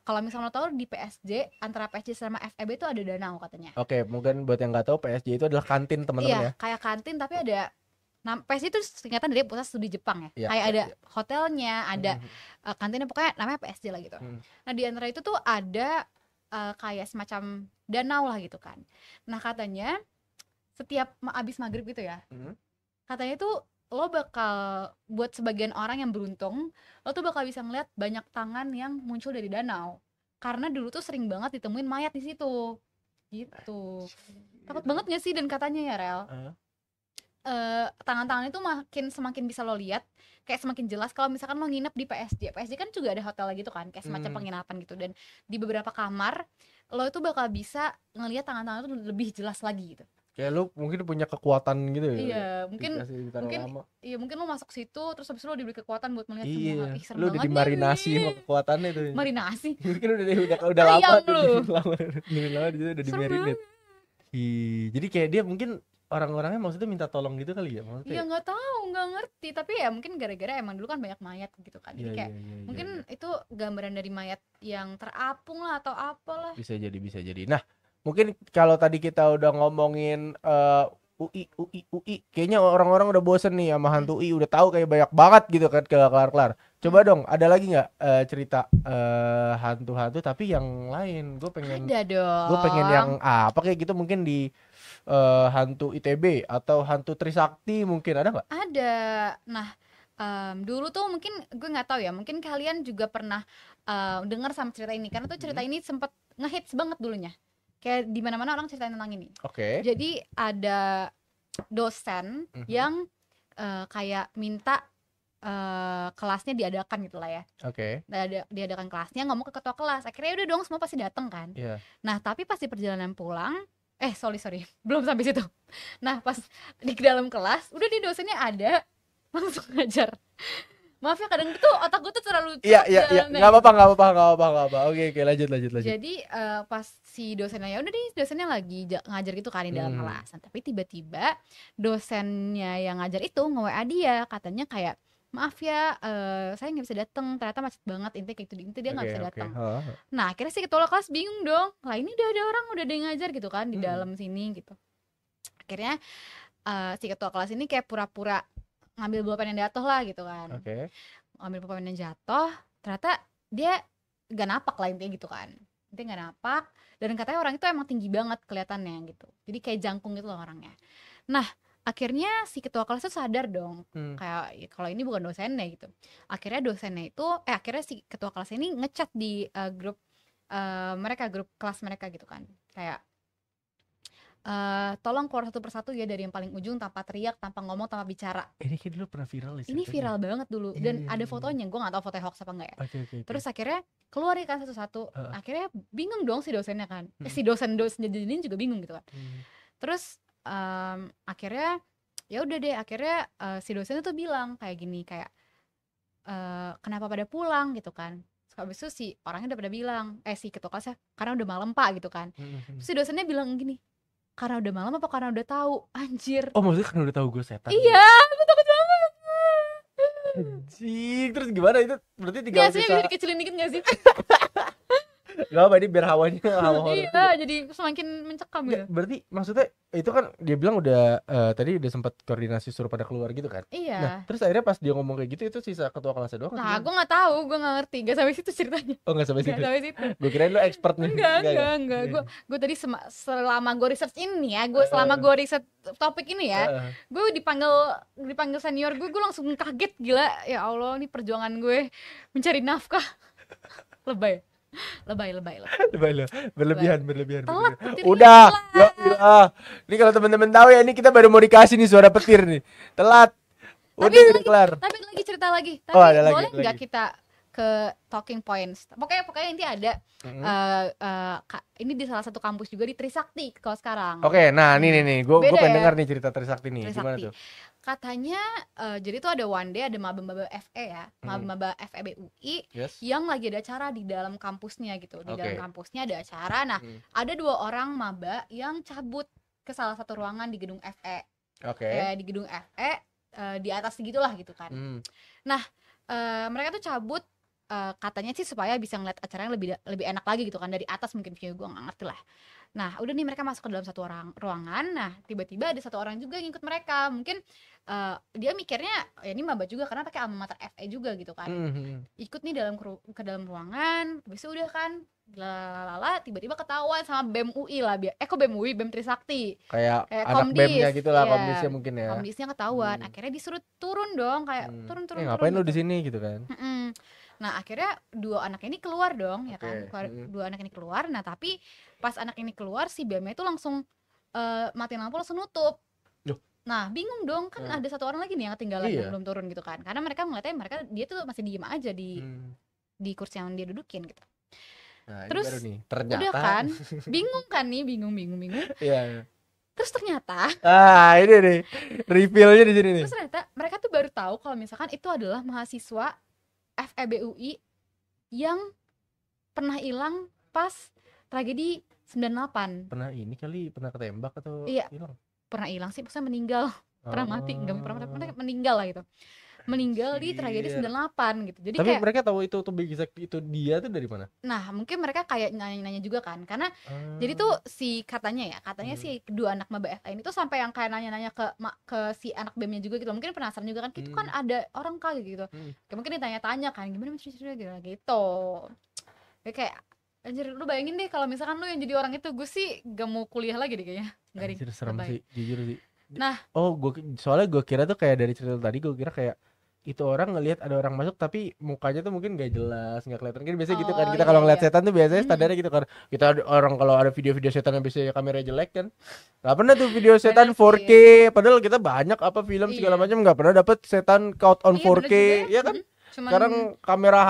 S2: kalau misalnya lo tahu di PSJ, antara PSJ sama FEB itu ada danau katanya.
S1: Oke, mungkin buat yang nggak tahu, PSJ itu adalah kantin teman-teman
S2: Iya,
S1: ya.
S2: kayak kantin tapi ada PSJ itu singkatan dari Pusat Studi Jepang ya.
S1: Iya,
S2: Kayak ada
S1: iya.
S2: hotelnya, ada kantinnya, pokoknya namanya PSJ lah gitu. Nah, di antara itu tuh ada kayak semacam danau lah gitu kan. Nah, katanya setiap abis maghrib gitu ya, katanya tuh lo bakal, buat sebagian orang yang beruntung, lo tuh bakal bisa ngeliat banyak tangan yang muncul dari danau. Karena dulu tuh sering banget ditemuin mayat di situ. Gitu. Takut banget gak sih? Dan katanya ya Rel, tangan-tangan itu semakin bisa lo lihat, kayak semakin jelas kalau misalkan lo nginep di PSJ. PSJ kan juga ada hotel gitu kan, kayak semacam penginapan gitu. Dan di beberapa kamar lo itu bakal bisa ngelihat tangan-tangan itu lebih jelas lagi gitu.
S1: Kayak lu mungkin punya kekuatan gitu ya.
S2: Iya, mungkin
S1: lama.
S2: iya, mungkin lo masuk situ terus habis itu lo diberi kekuatan buat melihat
S1: Iya,
S2: semua. Ih, serem
S1: lu udah
S2: banget
S1: dimarinasi
S2: nih.
S1: sama kekuatannya itu.
S2: Marinasi.
S1: Mungkin udah lama
S2: Ayam
S1: tuh.
S2: lu.
S1: Lama di situ udah dimarinate. Jadi kayak dia mungkin orang-orangnya maksudnya minta tolong gitu kali ya maksudnya.
S2: Iya, nggak tahu, nggak ngerti, tapi ya mungkin gara-gara emang dulu kan banyak mayat gitu kan. Jadi kayak mungkin itu gambaran dari mayat yang terapung lah atau apalah.
S1: Bisa jadi. Nah, mungkin kalau tadi kita udah ngomongin UI, kayaknya orang-orang udah bosen nih sama hantu UI, udah tahu kayak banyak banget gitu kan, kelar-kelar. Coba dong, ada lagi nggak cerita hantu-hantu tapi yang lain? Gue pengen.
S2: Ada dong.
S1: Gue pengen yang apa kayak gitu, mungkin di hantu ITB atau hantu Trisakti mungkin ada nggak?
S2: Ada. Nah, dulu tuh mungkin gue nggak tahu ya, mungkin kalian juga pernah dengar sama cerita ini karena tuh cerita ini sempat ngehits banget dulunya. Kayak di mana-mana orang ceritain tentang ini.
S1: Oke.
S2: Jadi ada dosen yang kayak minta kelasnya diadakan gitu lah ya.
S1: Oke.
S2: Diadakan kelasnya, ngomong ke ketua kelas. Akhirnya udah dong, semua pasti datang kan.
S1: Iya.
S2: Nah, tapi pas di perjalanan pulang, sorry, belum sampai situ. Nah, pas di dalam kelas, udah di dosennya ada, langsung ngajar. Maaf ya, kadang tuh otak gue tuh terlalu
S1: Iya, nggak apa-apa. Oke, lanjut.
S2: Jadi pas si dosennya, ya udah nih, dosennya lagi ngajar gitu kan di dalam kelas. Nah, tapi tiba-tiba dosennya yang ngajar itu nge-WA dia, katanya kayak, maaf ya, saya nggak bisa datang, ternyata macet banget, intinya kayak gitu, dia nggak bisa datang. Nah, akhirnya si ketua kelas bingung dong, lah ini udah ada orang, udah ada yang ngajar gitu kan di dalam sini gitu. Akhirnya si ketua kelas ini kayak pura-pura ngambil pulpen yang jatuh lah gitu kan. Ngambil pulpen yang jatuh, ternyata dia gak napak lah intinya gitu kan. Intinya gak napak, dan katanya orang itu emang tinggi banget kelihatannya gitu. Jadi kayak jangkung gitu loh orangnya. Nah, akhirnya si ketua kelas itu sadar dong, kayak ya, kalau ini bukan dosennya gitu. Akhirnya dosennya itu, akhirnya si ketua kelas ini ngechat di grup grup kelas mereka gitu kan. Kayak tolong keluar satu persatu ya dari yang paling ujung, tanpa teriak, tanpa ngomong, tanpa bicara.
S1: Ini kayak dulu pernah viral ya.
S2: Ini viral banget dulu, dan ada fotonya, gue gak tahu fotonya hoax apa enggak ya. Terus akhirnya keluar ya kan satu-satu. Akhirnya bingung dong si dosennya kan. Si dosen jadi juga bingung gitu kan. Terus akhirnya ya udah deh, akhirnya si dosennya tuh bilang kayak gini, kayak kenapa pada pulang gitu kan. Habis itu si orangnya udah pada bilang, si ketua kelasnya, karena udah malam pak gitu kan. Terus si dosennya bilang gini, karena udah malam apa karena udah tahu? Anjir.
S1: Oh maksudnya kan udah tahu gue setan.
S2: Iya, aku takut banget.
S1: Anjing, terus gimana itu? Berarti
S2: Ini
S1: tinggal
S2: aslinya
S1: bisa.
S2: bisa dikecilin dikit gak sih?
S1: Gak apa, ini biar hawanya hawa horor.
S2: Iya, jadi semakin mencekam
S1: Nggak,
S2: gitu.
S1: berarti maksudnya itu kan dia bilang udah tadi udah sempat koordinasi suruh pada keluar gitu kan. Nah,
S2: Iya.
S1: terus akhirnya pas dia ngomong kayak gitu itu sisa ketua kelasnya doang.
S2: Nah, gue nggak tahu, gue nggak ngerti, gak sampai situ ceritanya.
S1: Oh enggak sampai
S2: Gak
S1: situ.
S2: sampai situ.
S1: Gue kirain lu expert nih.
S2: Enggak. Gue tadi selama gue research ini ya, selama gue riset topik ini ya, gue dipanggil senior gue langsung kaget, gila. Ya Allah, ini perjuangan gue mencari nafkah. Lebay.
S1: Berlebihan.
S2: Telat petirnya,
S1: Udah,
S2: telat.
S1: ya. Ini kalau teman-teman tahu ya, ini kita baru mau dikasih nih suara petir nih. Telat. Udah
S2: Tapi
S1: kelar.
S2: Tapi lagi cerita lagi. Tapi
S1: Oh, ada lagi,
S2: boleh nggak
S1: lagi.
S2: kita ke talking points? Pokoknya inti ada. Ini di salah satu kampus juga di Trisakti kalau sekarang.
S1: Oke, nah nih, gue
S2: Beda
S1: pengen
S2: ya?
S1: dengar nih cerita Trisakti nih. Gimana
S2: Trisakti.
S1: tuh?
S2: Katanya jadi tuh ada one day ada maba-maba FE ya, maba-maba FEB UI
S1: Yes.
S2: yang lagi ada acara di dalam kampusnya gitu. Di
S1: Oke.
S2: dalam kampusnya ada acara. Nah, ada 2 orang maba yang cabut ke salah satu ruangan di gedung FE.
S1: Oke.
S2: Di gedung FE di atas gitulah gitu kan. Nah, mereka tuh cabut katanya sih supaya bisa ngeliat acaranya lebih enak lagi gitu kan dari atas, mungkin view gue nggak ngerti lah. Nah udah nih mereka masuk ke dalam satu ruangan. Nah tiba-tiba ada satu orang juga yang ikut mereka. Mungkin dia mikirnya ya ini maba juga karena pakai alma mater FE juga gitu kan. Ikut nih ke dalam ruangan. Habis itu udah kan lalala tiba-tiba ketahuan sama BEM UI lah. Kok BEM UI, BEM Trisakti.
S1: Kayak anak
S2: Komdis,
S1: BEM-nya gitu lah,
S2: iya.
S1: komdisnya mungkin ya.
S2: Komdisnya ketahuan. Akhirnya disuruh turun dong, kayak turun.
S1: Ngapain lu
S2: gitu.
S1: di sini gitu kan?
S2: Nah akhirnya 2 anak ini keluar dong, ya kan.
S1: Oke.
S2: 2 anak ini keluar. Nah tapi pas anak ini keluar si BM itu langsung matiin lampu langsung nutup.
S1: Loh.
S2: Nah bingung dong kan, ada satu orang lagi nih yang ketinggalan
S1: Iya.
S2: yang belum turun gitu kan. Karena mereka ngeliatnya dia tuh masih diem aja di kursi yang dia dudukin gitu.
S1: Nah,
S2: Terus
S1: ini baru nih, ternyata.
S2: udah kan, bingung kan nih, bingung.
S1: Iya.
S2: Terus ternyata
S1: Ini nih reveal-nya di sini nih.
S2: Terus ternyata mereka tuh baru tahu kalau misalkan itu adalah mahasiswa FEB UI yang pernah hilang pas tragedi 98.
S1: Pernah ini kali, pernah ketembak atau
S2: Iya.
S1: hilang?
S2: Pernah hilang sih, maksudnya meninggal. Pernah mati, enggak pernah meninggal lah gitu. Meninggal di tragedi 98 gitu. Jadi
S1: Tapi
S2: kayak
S1: mereka tahu itu tuh Big Zack itu dia tuh dari mana?
S2: nah, mungkin mereka kayak nanya-nanya juga kan. Karena jadi tuh katanya si kedua anak maba FE ini tuh sampai yang kayak nanya-nanya ke si anak BEM-nya juga gitu. Mungkin penasaran juga kan, itu kan ada orang kali gitu. Kayak mungkin ditanya-tanya kan, gimana cerita gitu. Kayak anjir, lu bayangin deh kalau misalkan lu yang jadi orang itu, gue sih gak mau kuliah lagi deh kayaknya. Enggak.
S1: Anjir, serem sih, jujur sih.
S2: Nah,
S1: soalnya gue kira tuh kayak dari cerita tadi, gue kira kayak itu orang ngelihat ada orang masuk tapi mukanya tuh mungkin gak jelas, nggak kelihatan kan, biasanya gitu kan. Kita kalau ngeliat setan tuh biasanya standarnya gitu kan. Kita orang kalau ada video-video setan yang biasanya kamera jelek kan, nggak pernah tuh video setan 4K, padahal kita banyak film segala macam nggak pernah dapet setan caught on 4K ya kan. Sekarang kamera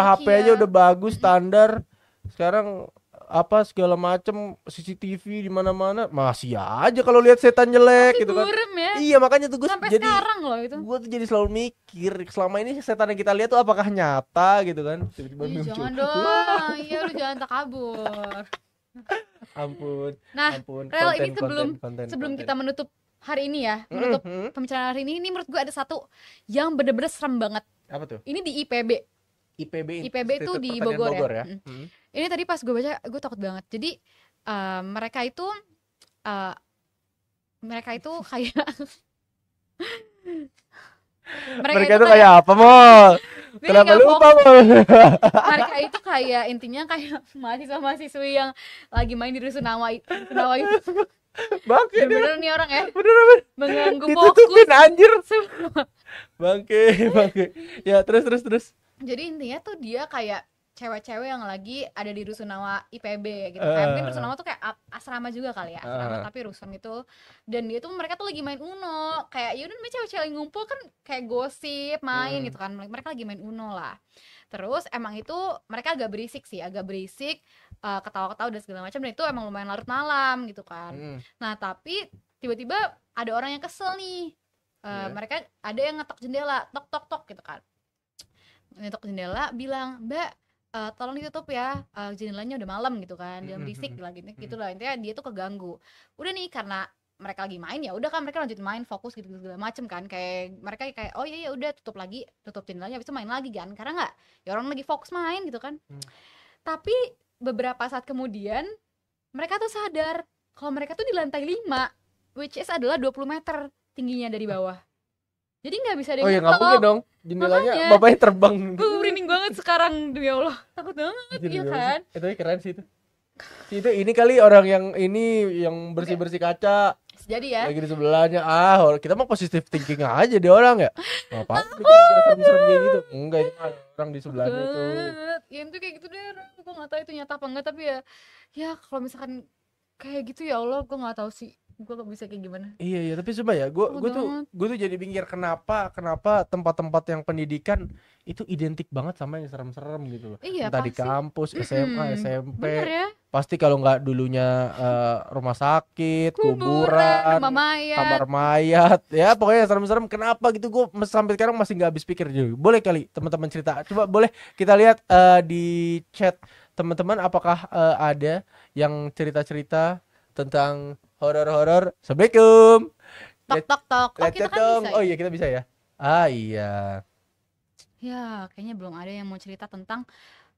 S1: HP aja udah bagus standar. Sekarang segala macem CCTV di mana-mana, masih aja kalau lihat setan jelek gitu kan.
S2: Ya?
S1: Iya, makanya tuh gue
S2: sampai
S1: jadi
S2: sekarang loh itu.
S1: Gue tuh jadi selalu mikir selama ini setan yang kita lihat tuh apakah nyata gitu kan. Tiba-tiba muncul.
S2: Jangan dong. Iya, lu jangan takabur.
S1: Ampun.
S2: Nah,
S1: ampun.
S2: Rel, ini sebelum
S1: konten.
S2: kita menutup hari ini ya, menutup pembicaraan hari ini menurut gue ada satu yang bener-bener serem banget.
S1: Apa tuh?
S2: Ini di IPB. IPB itu di Bogor ya. Ini tadi pas gue baca gue takut banget. Jadi mereka itu kayak
S1: mereka itu kayak apa, Mol? Kenapa lupa, Mol?
S2: Mereka itu kayak intinya kayak mahasiswa-mahasiswi yang lagi main di Rusunawa itu.
S1: Bangke,
S2: bener nih orang ya.
S1: Bener.
S2: Mengganggu
S1: Ditutupin,
S2: fokus.
S1: anjir. Bangke. Ya, terus.
S2: Jadi intinya tuh dia kayak cewek-cewek yang lagi ada di Rusunawa IPB gitu. Kayak mungkin Rusunawa tuh kayak asrama juga kali ya, asrama tapi rusun gitu. Dan dia tuh mereka tuh lagi main Uno. Kayak yaudah namanya cewek-cewek ngumpul kan kayak gosip, main gitu kan. Mereka lagi main Uno lah. Terus emang itu mereka agak berisik, ketawa-ketawa dan segala macam, dan itu emang lumayan larut malam gitu kan. Nah, tapi tiba-tiba ada orang yang kesel nih. Mereka ada yang ngetok jendela, tok gitu kan. Ngetok jendela bilang, "Mbak, tolong ditutup ya, jendelanya udah malam gitu kan, jangan berisik lah gitu lah, intinya dia tuh keganggu. Udah nih karena mereka lagi main, ya udah kan mereka lanjut main fokus gitu segala macem kan, kayak mereka kayak oh iya ya udah tutup lagi, tutup jendelanya habis itu main lagi kan, karena nggak, ya orang lagi fokus main gitu kan. Tapi beberapa saat kemudian mereka tuh sadar kalau mereka tuh di lantai 5, which is adalah 20 meter tingginya dari bawah. Jadi nggak bisa ada
S1: Oh ya
S2: yang
S1: nggak mungkin
S2: ngetok.
S1: dong, jendelanya
S2: Makanya.
S1: bapaknya terbang.
S2: Gue merinding banget sekarang, demi Allah, takut banget, iya kan?
S1: Itu keren sih itu. Itu ini kali orang yang ini yang bersih-bersih kaca
S2: Jadi ya,
S1: lagi di sebelahnya. Kita mah positive thinking aja dia orang ya. Ngapain bikin serem-serem kayak gitu? Enggak, itu mah orang di sebelahnya itu.
S2: banget. Ya itu kayak gitu deh, gue nggak tahu itu nyata apa enggak, tapi ya kalau misalkan kayak gitu ya Allah, gue nggak tahu sih, gue gak bisa kayak gimana.
S1: Iya tapi coba ya, gue tuh jadi mikir kenapa tempat-tempat yang pendidikan itu identik banget sama yang serem-serem gitu loh.
S2: Iya
S1: Entah di
S2: pasti.
S1: kampus, SMA, SMP,
S2: Bener ya,
S1: pasti kalau nggak dulunya rumah sakit,
S2: kuburan,
S1: kuburan,
S2: mayat.
S1: kamar mayat, ya pokoknya serem-serem. Kenapa gitu? Gue sampai sekarang masih nggak habis pikir juga. Boleh kali teman-teman cerita. Coba boleh kita lihat di chat teman-teman, apakah ada yang cerita-cerita tentang horor-horor. Assalamualaikum.
S2: Tok tok tok. Oh
S1: Let's
S2: kita
S1: chat
S2: kan
S1: dong.
S2: bisa
S1: Oh
S2: ya?
S1: iya kita bisa ya. Ah iya.
S2: Ya kayaknya belum ada yang mau cerita tentang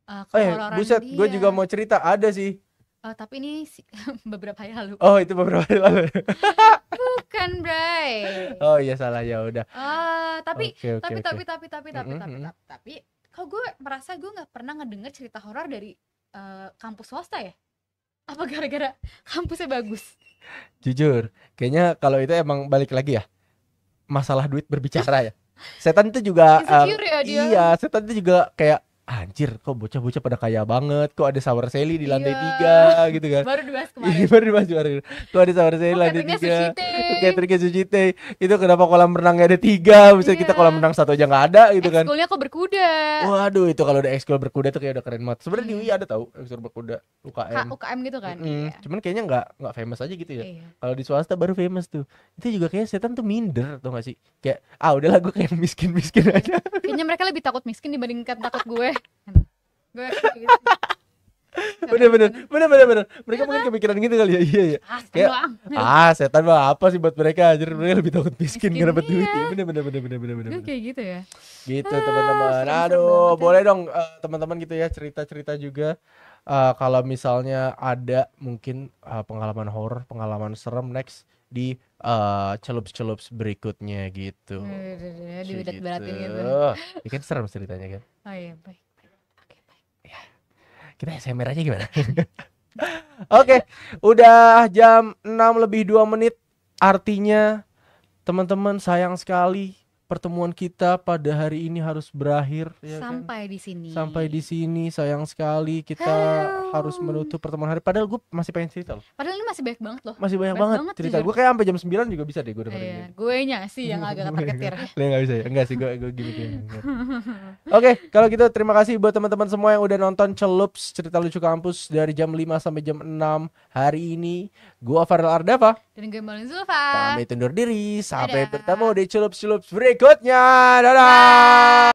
S1: Buset,
S2: kehororan
S1: gue
S2: dia.
S1: juga mau cerita. Ada sih.
S2: Tapi ini beberapa hari lalu.
S1: Oh itu beberapa hari lalu.
S2: Bukan, Bray.
S1: Oh iya salah, ya udah.
S2: Tapi
S1: Oke.
S2: tapi kalau gue merasa gue nggak pernah ngedenger cerita horor dari kampus swasta ya. Apa gara-gara kampusnya bagus?
S1: Jujur, kayaknya kalau itu emang balik lagi ya, masalah duit berbicara ya. Setan itu juga
S2: Insecure ya dia.
S1: iya, setan itu juga kayak anjir, kok bocah-bocah pada kaya banget, kok ada shower Sally di lantai
S2: Iya.
S1: 3 gitu kan.
S2: Baru dibahas
S1: Iya
S2: kemarin.
S1: baru dibahas kemarin. Kok ada shower Sally
S2: Oh,
S1: lantai
S2: cateringnya
S1: 3.
S2: Sushi Tei.
S1: Cateringnya Sushi Tei. Itu kenapa kolam renangnya ada 3? Misalnya kita
S2: Iya.
S1: kolam renang 1 aja nggak ada gitu kan.
S2: Ekskulnya kok berkuda.
S1: Waduh, itu kalau udah ekskul berkuda tuh kayak udah keren banget. Sebenarnya di UI ada tahu ekskul berkuda UKM.
S2: UKM gitu kan.
S1: Mm-mm.
S2: Iya.
S1: Cuman kayaknya nggak famous aja gitu ya.
S2: Iya.
S1: Kalau di swasta baru famous tuh. Itu juga kayak setan tuh minder, tau gak sih? Kayak udahlah gue kayak miskin-miskin aja.
S2: Kayaknya mereka lebih takut miskin dibandingkan takut gue. Gue kayak gitu.
S1: Bener. Mereka mungkin kepikiran gitu kali ya. Iya ya. Kayak, setan mah apa sih buat mereka, anjir. Mereka lebih takut miskin gak dapet duit.
S2: Iya.
S1: Iya, bener.
S2: Gue kayak gitu ya.
S1: Gitu teman-teman.
S2: serem-serem
S1: Aduh,
S2: banget ya.
S1: boleh dong teman-teman gitu ya cerita-cerita juga. Kalau misalnya ada mungkin pengalaman horor, pengalaman serem next di celups-celups berikutnya gitu.
S2: Diberat-beratin gitu.
S1: Ya kan serem ceritanya kan.
S2: Oh iya, baik. Oke, baik.
S1: Kita SMR aja gimana? Oke, udah jam 6:02. Artinya teman-teman sayang sekali pertemuan kita pada hari ini harus berakhir ya kan?
S2: Sampai di sini.
S1: Sampai di sini sayang sekali kita harus menutup pertemuan hari. Padahal gue masih pengen cerita loh.
S2: Padahal ini masih banyak banget loh.
S1: Masih banyak
S2: Banyak
S1: banget
S2: banget,
S1: cerita.
S2: jujur.
S1: Gue kayak sampai jam 9 juga bisa deh gue dengerin
S2: Iya,
S1: ini.
S2: gue nya sih yang agak ketar-ketir.
S1: Lo nggak bisa ya? Enggak sih, gue gimmick. Oke, kalau gitu terima kasih buat teman-teman semua yang udah nonton Celups Cerita Lucu Kampus dari jam 5 sampai jam 6 hari ini. Gue Farel Ardava.
S2: Dan gue Malin Zulfa.
S1: Pamit undur diri. Sampai
S2: Dadah.
S1: bertemu di Celups berikutnya. Dadah.